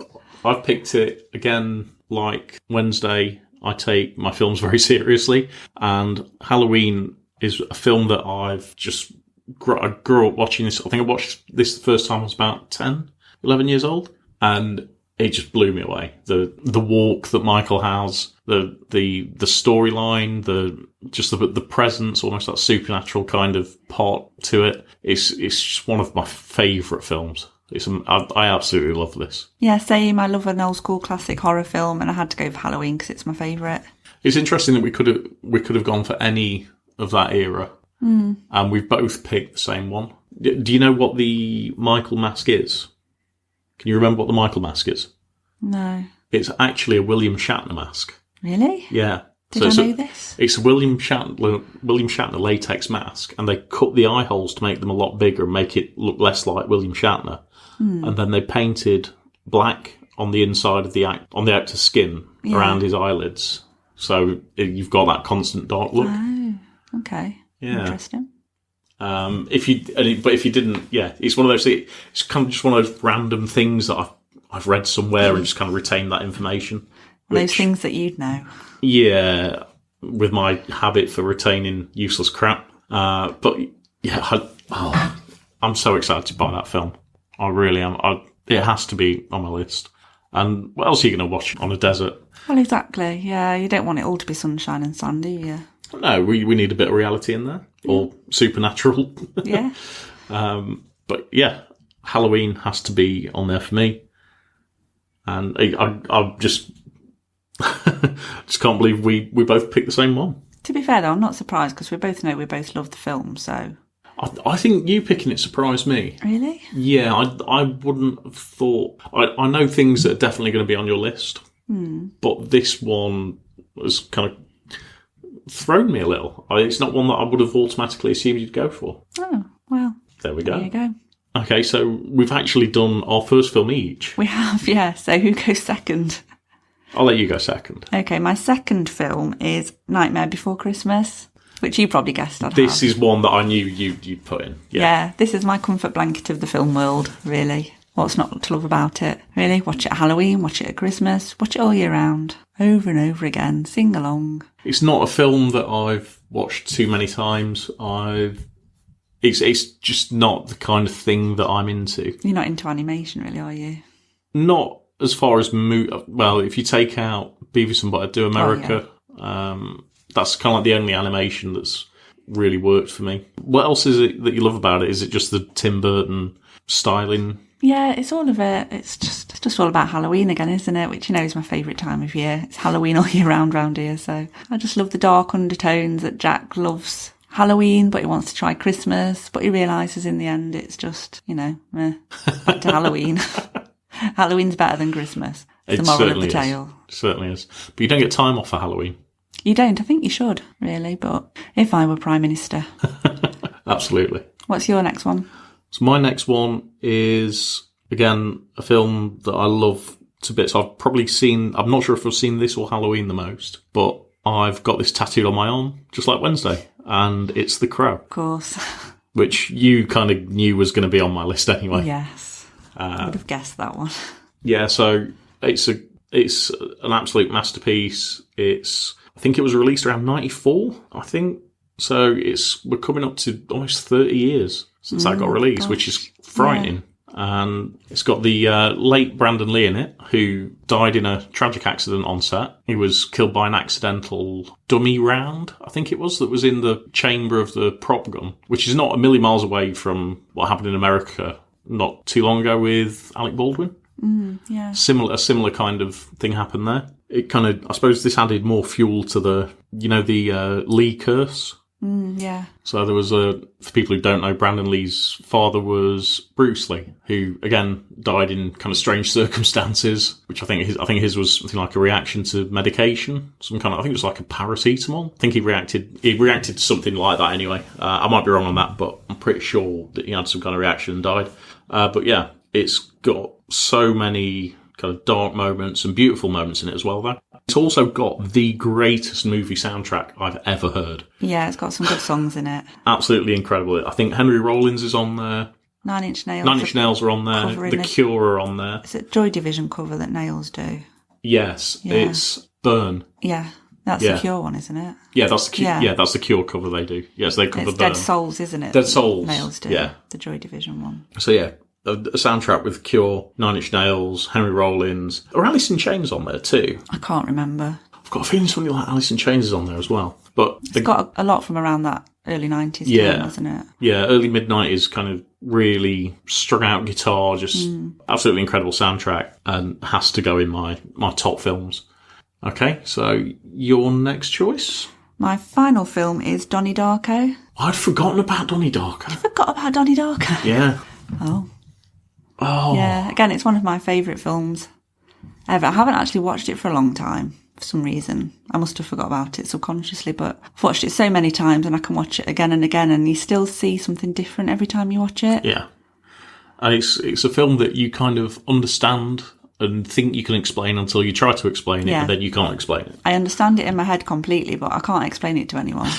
picked it, again, like Wednesday, I take my films very seriously. And Halloween is a film that I grew up watching this. I think I watched this the first time I was about 10, 11 years old. And it just blew me away. The walk that Michael has, the storyline, the presence, almost that supernatural kind of part to it. It's just one of my favourite films. I absolutely love this. Yeah, same. I love an old school classic horror film, and I had to go for Halloween because it's my favourite. It's interesting that we could have gone for any of that era, and we've both picked the same one. Do you know what the Michael mask is? Can you remember what the Michael mask is? No. It's actually a William Shatner mask. Really? Yeah. Did I know this? It's a William Shatner latex mask, and they cut the eye holes to make them a lot bigger and make it look less like William Shatner. And then they painted black on the inside of the actor's skin around his eyelids. So you've got that constant dark look. Oh, okay. Yeah. Interesting. If you didn't, it's one of those. It's kind of just one of those random things that I've read somewhere and just kind of retained that information. Those things that you'd know. Yeah, with my habit for retaining useless crap. But yeah, I'm so excited by that film. I really am. It has to be on my list. And what else are you going to watch on a desert? Well, exactly. Yeah, you don't want it all to be sunshine and sun, do you? No, we need a bit of reality in there, or supernatural. Yeah. But yeah, Halloween has to be on there for me. And I just can't believe we both picked the same one. To be fair, though, I'm not surprised because we both know we both love the film, so... I think you picking it surprised me. Really? Yeah, I wouldn't have thought... I know things that are definitely going to be on your list, but this one was kind of thrown me a little. It's not one that I would have automatically assumed you'd go for. Oh, well. There we go. There you go. Okay, so we've actually done our first film each. We have, yeah. So who goes second? I'll let you go second. Okay, my second film is Nightmare Before Christmas, which you probably guessed I'd This have. is one that I knew you'd put in. Yeah, this is my comfort blanket of the film world, really. What's not to love about it? Really, watch it at Halloween, watch it at Christmas, watch it all year round. Over and over again, sing along. It's not a film that I've watched too many times. It's just not the kind of thing that I'm into. You're not into animation, really, are you? Not as far as well, if you take out Beavis and Butthead Do America, that's kind of like the only animation that's really worked for me. What else is it that you love about it? Is it just the Tim Burton styling? Yeah, it's all of it. It's just all about Halloween again, isn't it? Which, you know, is my favourite time of year. It's Halloween all year round here, so I just love the dark undertones that Jack loves Halloween, but he wants to try Christmas, but he realises in the end it's just, back to Halloween. Halloween's better than Christmas. It's the moral of the tale. It certainly is. But you don't get time off for Halloween. You don't. I think you should, really, but if I were Prime Minister. Absolutely. What's your next one? So my next one is, again, a film that I love to bits. I've probably seen, I'm not sure if I've seen this or Halloween the most, but I've got this tattooed on my arm, just like Wednesday, and it's The Crow. Of course. Which you kind of knew was going to be on my list anyway. Yes. I would have guessed that one. Yeah, so it's an absolute masterpiece. I think it was released around 94, I think. So we're coming up to almost 30 years since that got released, which is frightening. Yeah. And it's got the late Brandon Lee in it, who died in a tragic accident on set. He was killed by an accidental dummy round, I think it was, that was in the chamber of the prop gun, which is not a million miles away from what happened in America not too long ago with Alec Baldwin. Yeah. A similar kind of thing happened there. It kind of, I suppose this added more fuel to the Lee curse. Yeah. So there was for people who don't know, Brandon Lee's father was Bruce Lee, who again died in kind of strange circumstances, which I think his was something like a reaction to medication, I think it was like a paracetamol. I think he reacted to something like that anyway. I might be wrong on that, but I'm pretty sure that he had some kind of reaction and died. But yeah, it's got so many kind of dark moments and beautiful moments in it as well, though. It's also got the greatest movie soundtrack I've ever heard. Yeah, it's got some good songs in it. Absolutely incredible. I think Henry Rollins is on there. Nine Inch Nails are on there. The Cure are on there. Is it Joy Division cover that Nails do? Yes, yeah. It's Burn. Yeah, that's the Cure one, isn't it? Yeah, that's the Cure. Yeah, that's the Cure cover they do. Yes, they cover it's Burn. Dead Souls, isn't it? Dead Souls. Nails do. Yeah, the Joy Division one. So yeah. A soundtrack with Cure, Nine Inch Nails, Henry Rollins, or Alice in Chains on there too. I can't remember. I've got a feeling something like Alice in Chains is on there as well. But it's got a lot from around that early 90s time, hasn't it? Yeah, early mid-90s kind of really strung out guitar, just absolutely incredible soundtrack, and has to go in my top films. Okay, so your next choice? My final film is Donnie Darko. I'd forgotten about Donnie Darko. You forgot about Donnie Darko? Yeah. Oh. Yeah, again, it's one of my favourite films ever. I haven't actually watched it for a long time, for some reason. I must have forgot about it subconsciously, but I've watched it so many times and I can watch it again and again and you still see something different every time you watch it. Yeah. And it's a film that you kind of understand and think you can explain until you try to explain it, and then you can't explain it. I understand it in my head completely, but I can't explain it to anyone.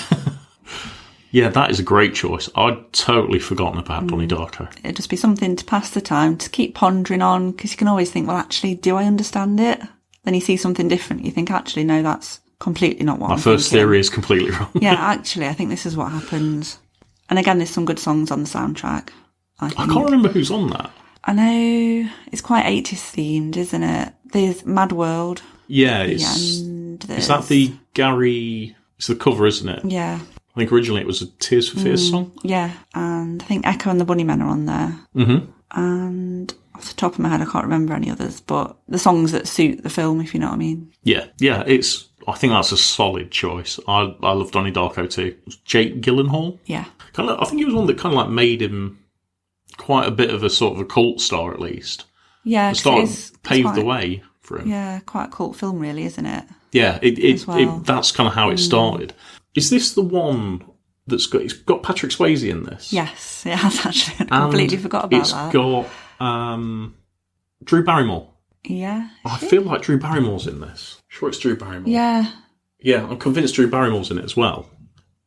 Yeah, that is a great choice. I'd totally forgotten about Donnie Darko. It'd just be something to pass the time, to keep pondering on, because you can always think, well, actually, do I understand it? Then you see something different. You think, actually, no, that's completely not what I'm thinking. My first theory is completely wrong. Yeah, actually, I think this is what happens. And again, there's some good songs on the soundtrack. I can't remember who's on that. I know, it's quite 80s themed, isn't it? There's Mad World. Yeah, is that the Gary... It's the cover, isn't it? Yeah. I think originally it was a Tears for Fears song. Yeah, and I think Echo and the Bunnymen are on there. Mm-hmm. And off the top of my head, I can't remember any others, but the songs that suit the film, if you know what I mean. Yeah, I think that's a solid choice. I love Donnie Darko too. Jake Gyllenhaal? Yeah. I think he was one that kind of like made him quite a bit of a sort of a cult star, at least. Yeah, paved the way for him. Yeah, quite a cult film, really, isn't it? Yeah, that's kind of how it started. Is this the one it's got Patrick Swayze in this? Yes, it has actually. I completely forgot about that. It's got Drew Barrymore. Yeah. I feel like Drew Barrymore's in this. Sure, it's Drew Barrymore. Yeah. Yeah, I'm convinced Drew Barrymore's in it as well.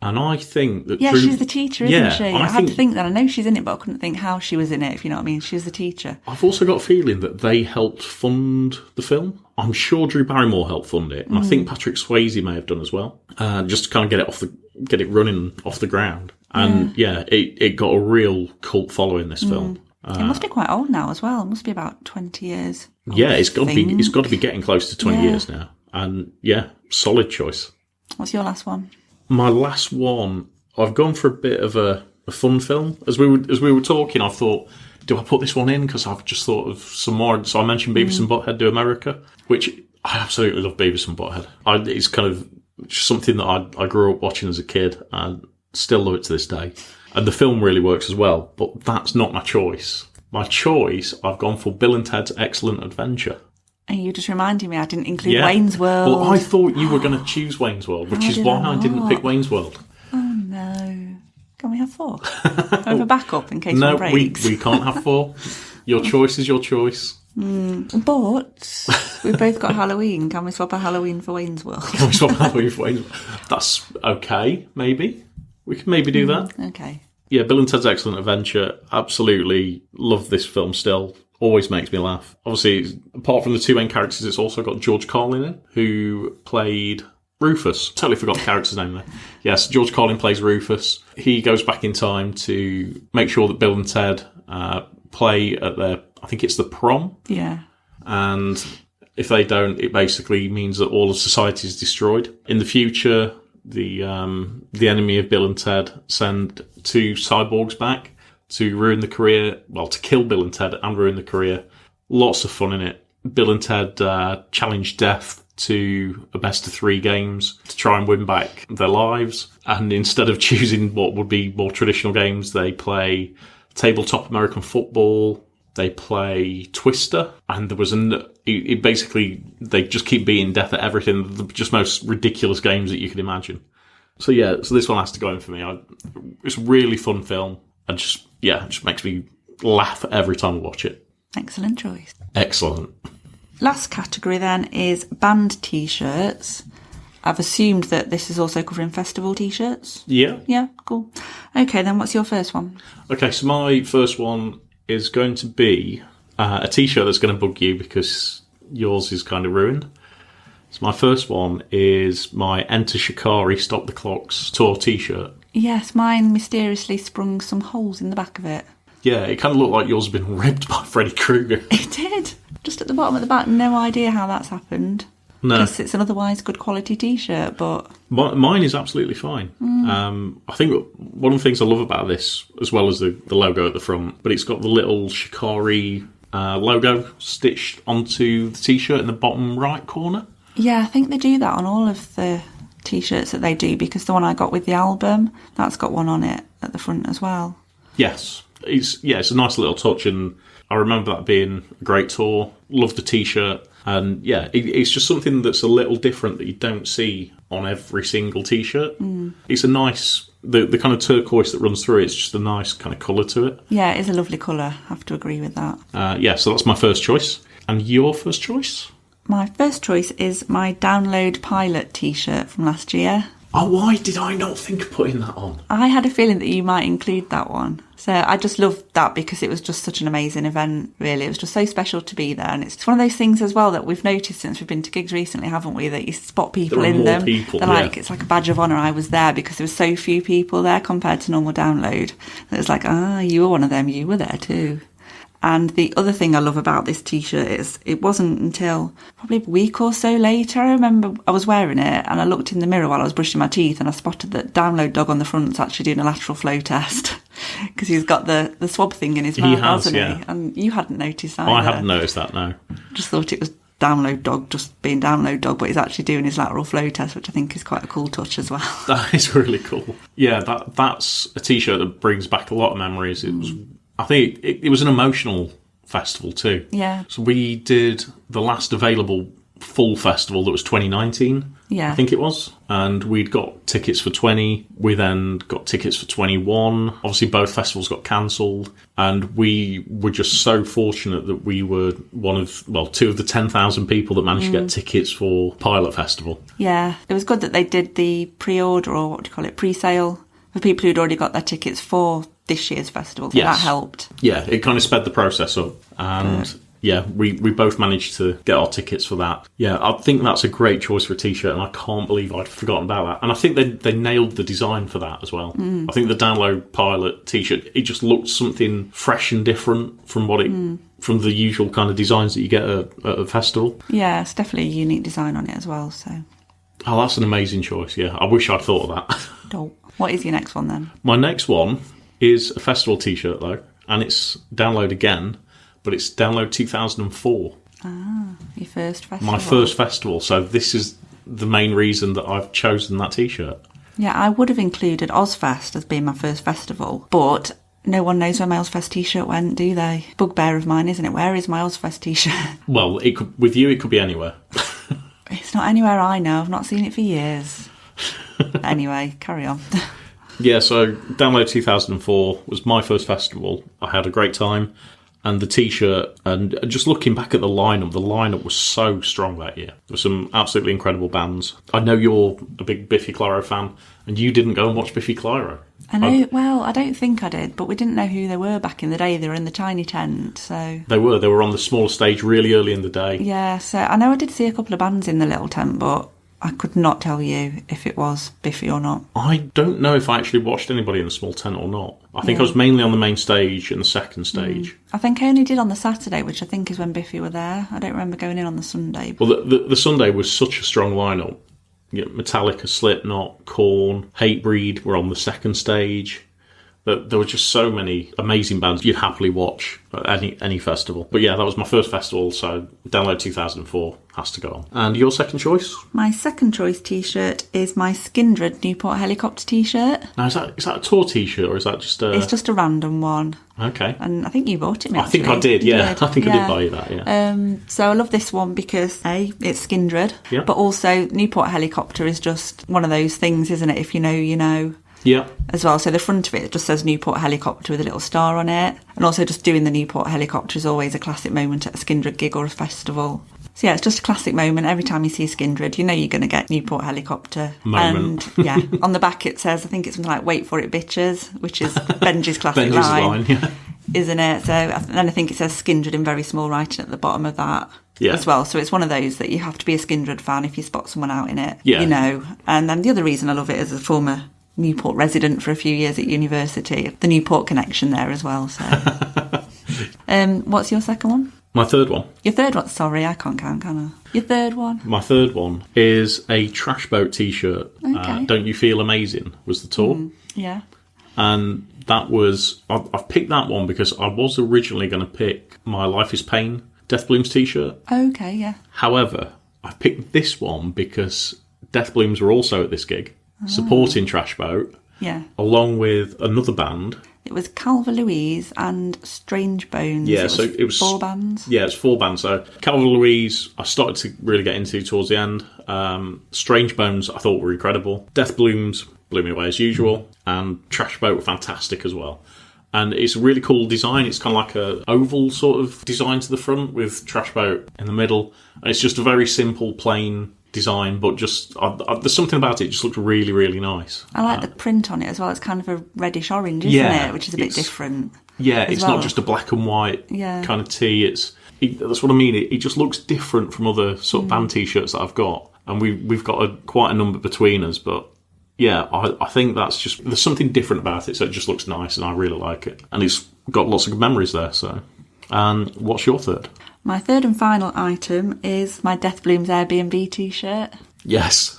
And I think that she's the teacher, isn't she? I had to think that. I know she's in it, but I couldn't think how she was in it, if you know what I mean. She was the teacher. I've also got a feeling that they helped fund the film. I'm sure Drew Barrymore helped fund it, and I think Patrick Swayze may have done as well, just to kind of get it running off the ground. And it got a real cult following, this film. It must be quite old now as well. It must be about 20 years. Yeah, it's got to be getting close to 20 years now. And yeah, solid choice. What's your last one? My last one, I've gone for a bit of a fun film. As we were talking, I thought, do I put this one in? Because I've just thought of some more. So I mentioned Beavis and Butthead Do America, which I absolutely love Beavis and Butthead. It's kind of something that I grew up watching as a kid and still love it to this day. And the film really works as well, but that's not my choice. My choice, I've gone for Bill and Ted's Excellent Adventure. And you just reminded me I didn't include Wayne's World. Well, I thought you were going to choose Wayne's World, which is why I didn't pick Wayne's World. Oh, no. Can we have 4? Have a backup in case one breaks? No, we can't have 4. Your choice is your choice. But we've both got Halloween. Can we swap a Halloween for Wayne's World? Can we swap a Halloween for Wayne's World? That's okay, maybe. We can maybe do that. Okay. Yeah, Bill and Ted's Excellent Adventure. Absolutely love this film still. Always makes me laugh. Obviously, apart from the two main characters, it's also got George Carlin in, who played Rufus. Totally forgot the character's name there. Yes, George Carlin plays Rufus. He goes back in time to make sure that Bill and Ted play at their, I think it's the prom. Yeah. And if they don't, it basically means that all of society is destroyed. In the future, the enemy of Bill and Ted send 2 cyborgs back to ruin the career, to kill Bill and Ted and ruin the career. Lots of fun in it. Bill and Ted challenge death to a best of 3 games to try and win back their lives. And instead of choosing what would be more traditional games, they play tabletop American football. They play Twister. And there was basically, they just keep beating death at everything. The just most ridiculous games that you can imagine. So yeah, this one has to go in for me. It's a really fun film. And it just makes me laugh every time I watch it. Excellent choice. Excellent. Last category then is band T-shirts. I've assumed that this is also covering festival T-shirts. Yeah. Yeah, cool. Okay, then what's your first one? Okay, so my first one is going to be a T-shirt that's going to bug you because yours is kind of ruined. So my first one is my Enter Shikari Stop the Clocks tour T-shirt. Yes, mine mysteriously sprung some holes in the back of it. Yeah, it kind of looked like yours had been ripped by Freddy Krueger. It did. Just at the bottom of the back. No idea how that's happened. No. Because it's an otherwise good quality T-shirt, but... Mine is absolutely fine. I think one of the things I love about this, as well as the logo at the front, but it's got the little Shikari logo stitched onto the T-shirt in the bottom right corner. Yeah, I think they do that on all of the T-shirts that they do, because the one I got with the album, that's got one on it at the front as well. Yes. It's a nice little touch, and I remember that being a great tour. Love the T-shirt. And yeah, it's just something that's a little different that you don't see on every single T-shirt. It's a nice the kind of turquoise that runs through it's just a nice kind of colour to it. Yeah, it is a lovely colour. I have to agree with that. So that's my first choice. And your first choice? My first choice is my Download Pilot t-shirt from last year. Oh, why did I not think of putting that on? I had a feeling that you might include that one. So I just loved that because it was just such an amazing event, really. It was just so special to be there. And it's one of those things as well that we've noticed since we've been to gigs recently, haven't we? That you spot people in them. They're like, it's like a badge of honour I was there because there were so few people there compared to normal Download. It was like, you were one of them, you were there too. And the other thing I love about this t-shirt is it wasn't until probably a week or so later, I remember I was wearing it and I looked in the mirror while I was brushing my teeth and I spotted that Download Dog on the front's actually doing a lateral flow test because he's got the swab thing in his mouth, hasn't he? And you hadn't noticed that. I hadn't noticed that, no. Just thought it was Download Dog just being Download Dog, but he's actually doing his lateral flow test, which I think is quite a cool touch as well. That is really cool. Yeah, that's a t-shirt that brings back a lot of memories. It was... I think it was an emotional festival too. Yeah. So we did the last available full festival that was 2019. Yeah. I think it was. And we'd got tickets for 20. We then got tickets for 21. Obviously both festivals got cancelled. And we were just so fortunate that we were two of the 10,000 people that managed to get tickets for Pilot Festival. Yeah. It was good that they did the pre-order, or what do you call it, pre-sale, for people who'd already got their tickets for this year's festival. So that helped. Yeah, it kind of sped the process up. And we both managed to get our tickets for that. Yeah, I think that's a great choice for a t-shirt and I can't believe I'd forgotten about that. And I think they nailed the design for that as well. I think the Download Pilot t-shirt, it just looked something fresh and different from what from the usual kind of designs that you get at a festival. Yeah, it's definitely a unique design on it as well. So. Oh, that's an amazing choice, yeah. I wish I'd thought of that. Dope. What is your next one then? My next one is a festival t-shirt though, and it's Download again, but it's Download 2004. Your first festival. My first festival, so this is the main reason that I've chosen that t-shirt. Yeah, I would have included Ozfest as being my first festival, but no one knows where my Ozfest t-shirt went, do they? Bugbear of mine, isn't it? Where is my Ozfest t-shirt? Well, with you it could be anywhere. It's not anywhere I know, I've not seen it for years. Anyway, carry on. Yeah, so Download 2004 was my first festival. I had a great time. And the t-shirt, and just looking back at the lineup was so strong that year. There were some absolutely incredible bands. I know you're a big Biffy Clyro fan, and you didn't go and watch Biffy Clyro. I know, well, I don't think I did, but we didn't know who they were back in the day. They were in the tiny tent, so... They were on the smaller stage really early in the day. Yeah, so I know I did see a couple of bands in the little tent, but I could not tell you if it was Biffy or not. I don't know if I actually watched anybody in the small tent or not. I think I was mainly on the main stage and the second stage. I think I only did on the Saturday, which I think is when Biffy were there. I don't remember going in on the Sunday. Well, the Sunday was such a strong lineup. You know, Metallica, Slipknot, Korn, Hatebreed were on the second stage. There were just so many amazing bands you'd happily watch at any festival. But yeah, that was my first festival, so Download 2004 has to go on. And your second choice? My second choice t-shirt is my Skindred Newport Helicopter t-shirt. Now, is that a tour t-shirt or is that just a... It's just a random one. Okay. And I think you bought it, I think I did, yeah. I think I did buy you that, yeah. So I love this one because, A, it's Skindred, but also Newport Helicopter is just one of those things, isn't it? If you know, you know. Yeah. As well. So the front of it just says Newport Helicopter with a little star on it. And also just doing the Newport Helicopter is always a classic moment at a Skindred gig or a festival. So yeah, it's just a classic moment. Every time you see a Skindred, you know you're going to get Newport Helicopter. Moment. And yeah, on the back it says, I think it's something like, wait for it, bitches, which is Benji's classic line. Yeah. Isn't it? So then I think it says Skindred in very small writing at the bottom of that. Yeah. As well. So it's one of those that you have to be a Skindred fan if you spot someone out in it. Yeah. You know. And then the other reason I love it as a former Newport resident for a few years at university, the Newport connection there as well. So, what's your second one? My third one. Your third one? Sorry, I can't count, can I? Your third one? My third one is a Trash Boat t-shirt. Okay. Don't You Feel Amazing was the tour. Yeah. And that was... I've picked that one because I was originally going to pick my Life is Pain Death Blooms t-shirt. Okay, yeah. However, I picked this one because Death Blooms were also at this gig. Supporting Trash Boat, along with another band. It was Calva Louise and Strange Bones. Yeah, so it was 4 bands. Yeah, it's 4 bands. So Calva Louise, I started to really get into towards the end. Strange Bones, I thought were incredible. Death Blooms blew me away as usual. And Trash Boat were fantastic as well. And it's a really cool design. It's kind of like a oval sort of design to the front with Trash Boat in the middle. And it's just a very simple, plain design, but just there's something about it. It just looks really, really nice. I like the print on it as well. It's kind of a reddish orange, isn't it? Which is a bit different. Yeah, it's not just a black and white kind of tee. That's what I mean. It just looks different from other sort of band t-shirts that I've got, and we've got quite a number between us. But yeah, I think that's just, there's something different about it, so it just looks nice, and I really like it. And it's got lots of good memories there. So, what's your third? My third and final item is my Death Blooms Airbnb t-shirt. Yes.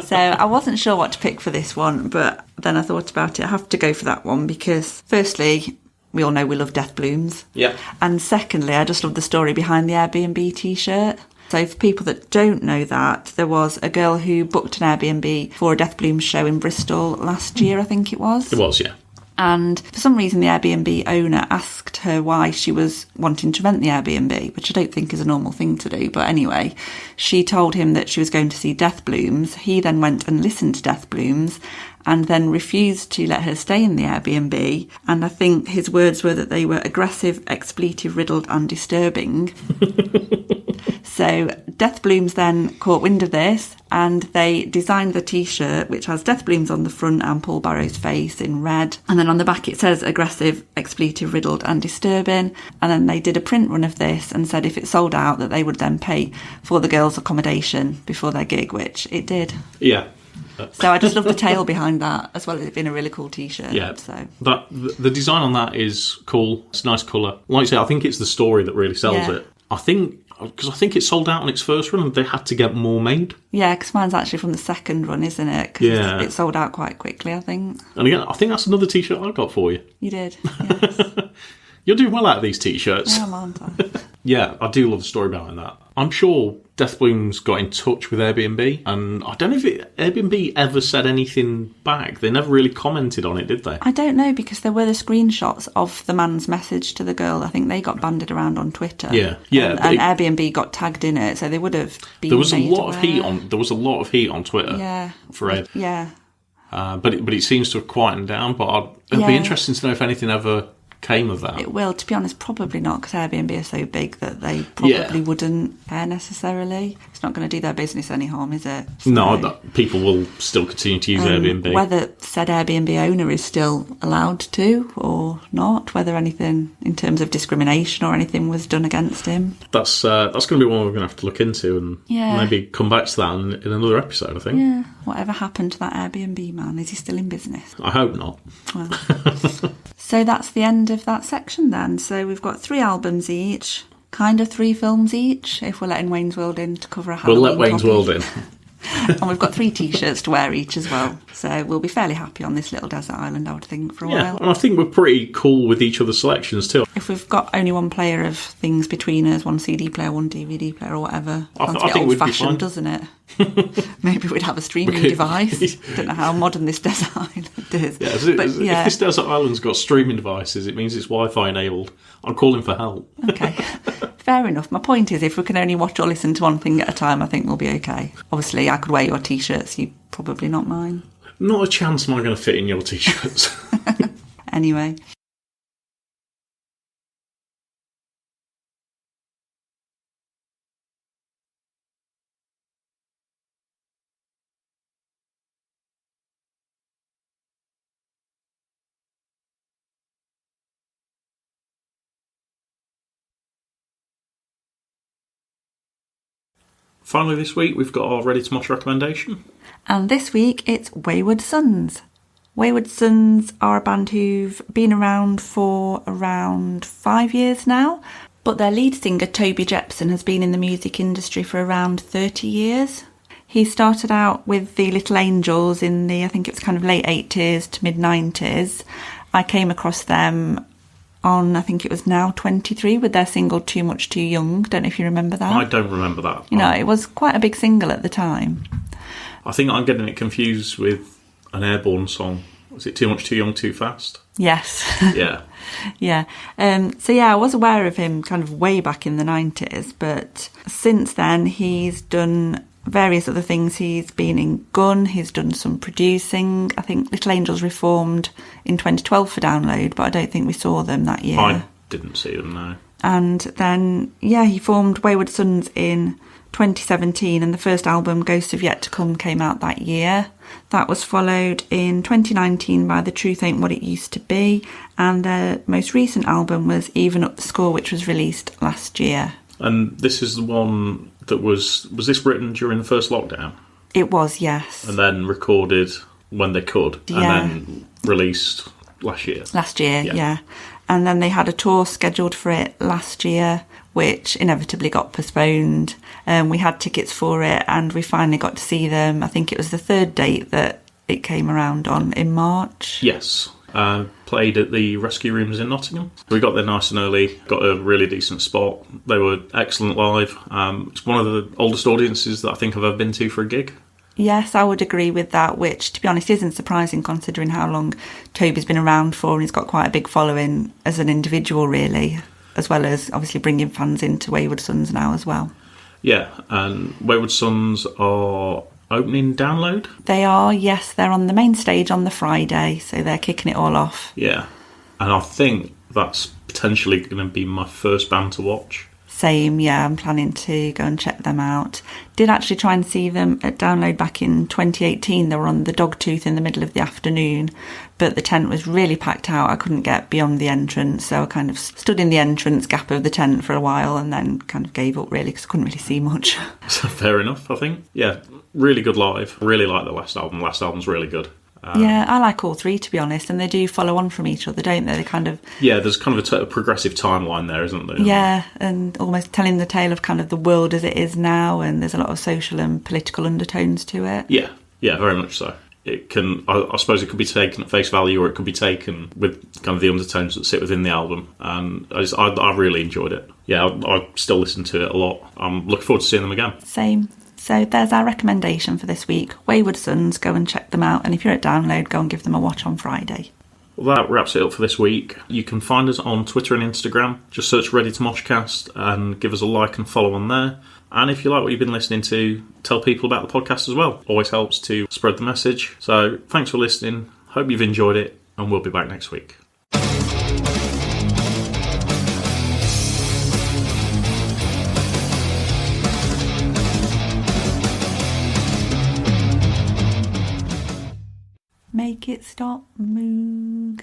So I wasn't sure what to pick for this one, but then I thought about it. I have to go for that one because, firstly, we all know we love Death Blooms. Yeah. And secondly, I just love the story behind the Airbnb t-shirt. So for people that don't know that, there was a girl who booked an Airbnb for a Death Blooms show in Bristol last year, I think it was. It was, yeah. And for some reason, the Airbnb owner asked her why she was wanting to rent the Airbnb, which I don't think is a normal thing to do. But anyway, she told him that she was going to see Death Blooms. He then went and listened to Death Blooms and then refused to let her stay in the Airbnb. And I think his words were that they were aggressive, expletive-riddled and disturbing. So Death Blooms then caught wind of this and they designed the t-shirt, which has Death Blooms on the front and Paul Barrow's face in red. And then on the back it says aggressive, expletive-riddled and disturbing. And then they did a print run of this and said if it sold out that they would then pay for the girls' accommodation before their gig, which it did. Yeah. So I just love the tale behind that, as well as it being a really cool t-shirt. Yeah, so the design on that is cool. It's a nice colour. Like I say, I think it's the story that really sells it. I think it sold out on its first run and they had to get more made. Yeah, because mine's actually from the second run, isn't it? 'Cause it sold out quite quickly, I think. And again, I think that's another t-shirt I got for you. You did, yes. You're doing well out of these t-shirts. I am, aren't I? Yeah, I do love the story behind that. I'm sure Death Blooms got in touch with Airbnb, and I don't know if Airbnb ever said anything back. They never really commented on it, did they? I don't know, because there were the screenshots of the man's message to the girl. I think they got banded around on Twitter. Yeah. And Airbnb got tagged in it, so they would have been. There was a lot of heat on Twitter. Yeah. For Ed. Yeah. But it seems to have quietened down. But it'll be interesting to know if anything ever came of that. It will, to be honest, probably not, because Airbnb are so big that they probably wouldn't care necessarily. It's not going to do their business any harm, is it? So, no, people will still continue to use Airbnb. Whether said Airbnb owner is still allowed to or not, whether anything in terms of discrimination or anything was done against him. That's going to be one we're going to have to look into and maybe come back to that in another episode, I think. Yeah. Whatever happened to that Airbnb man? Is he still in business? I hope not. Well. So that's the end of that section then. So we've got 3 albums each, kind of 3 films each, if we're letting Wayne's World in to cover a Halloween We'll let Wayne's World in. And we've got 3 t-shirts to wear each as well. So we'll be fairly happy on this little desert island, I would think, for a while. And I think we're pretty cool with each other's selections too. If we've got only one player of things between us, one CD player, one DVD player or whatever, I think we'd be fine. Doesn't it? Maybe we'd have a streaming device. Don't know how modern this desert island is. Yeah, if this desert island's got streaming devices, it means it's Wi-Fi enabled. I'm calling for help. Okay, fair enough. My point is, if we can only watch or listen to one thing at a time, I think we'll be okay. Obviously, I could wear your t-shirts, you probably not mine. Not a chance am I going to fit in your t-shirts. Anyway. Finally this week we've got our Ready to Mosh recommendation. And this week it's Wayward Sons. Wayward Sons are a band who've been around for around 5 years now, but their lead singer Toby Jepson has been in the music industry for around 30 years. He started out with the Little Angels in the, I think it was kind of late 80s to mid 90s. I came across them on, I think it was Now 23 with their single Too Much Too Young. Don't know if you remember that. I don't remember that. You know, it was quite a big single at the time. I think I'm getting it confused with an Airborne song. Was it Too Much Too Young Too Fast? Yes. Yeah. Yeah. I was aware of him kind of way back in the 90s, but since then he's done various other things. He's been in Gun, he's done some producing. I think Little Angels reformed in 2012 for Download, but I don't think we saw them that year. I didn't see them, no. And then, he formed Wayward Sons in 2017, and the first album, Ghosts Have Yet to Come, came out that year. That was followed in 2019 by The Truth Ain't What It Used to Be, and their most recent album was Even Up the Score, which was released last year. And this is the one that was this written during the first lockdown? It was, yes. And then recorded when they could, Yeah. and then released last year? Last year, yeah. And then they had a tour scheduled for it last year, which inevitably got postponed. We had tickets for it, and we finally got to see them. I think it was the third date that it came around on in March. Yes. Played at the Rescue Rooms in Nottingham. We got there nice and early, got a really decent spot. They were excellent live. It's one of the oldest audiences that I think I've ever been to for a gig. Yes, I would agree with that, which, to be honest, isn't surprising considering how long Toby's been around for, and he's got quite a big following as an individual, really, as well as obviously bringing fans into Wayward Sons now as well. Yeah, and Wayward Sons are opening Download? They are, yes. They're on the main stage on the Friday, so they're kicking it all off. Yeah, and I think that's potentially going to be my first band to watch. Same, yeah, I'm planning to go and check them out. Did actually try and see them at Download back in 2018. They were on the Dogtooth in the middle of the afternoon, but the tent was really packed out. I couldn't get beyond the entrance, so I kind of stood in the entrance gap of the tent for a while and then kind of gave up, really, because I couldn't really see much. Fair enough, I think. Yeah, really good live. Really like the last album. Last album's really good. Yeah, I like all three, to be honest, and they do follow on from each other, don't they? They kind of... Yeah, there's kind of a progressive timeline there, isn't there? Yeah, and almost telling the tale of kind of the world as it is now, and there's a lot of social and political undertones to it. Yeah, very much so. It can, I suppose it could be taken at face value, or it could be taken with kind of the undertones that sit within the album, and I really enjoyed it. Yeah, I still listen to it a lot. I'm looking forward to seeing them again. Same. So there's our recommendation for this week. Wayward Sons, go and check them out. And if you're at Download, go and give them a watch on Friday. Well, that wraps it up for this week. You can find us on Twitter and Instagram. Just search Ready to Moshcast and give us a like and follow on there. And if you like what you've been listening to, tell people about the podcast as well. Always helps to spread the message. So thanks for listening. Hope you've enjoyed it, and we'll be back next week. Make it stop, Moog.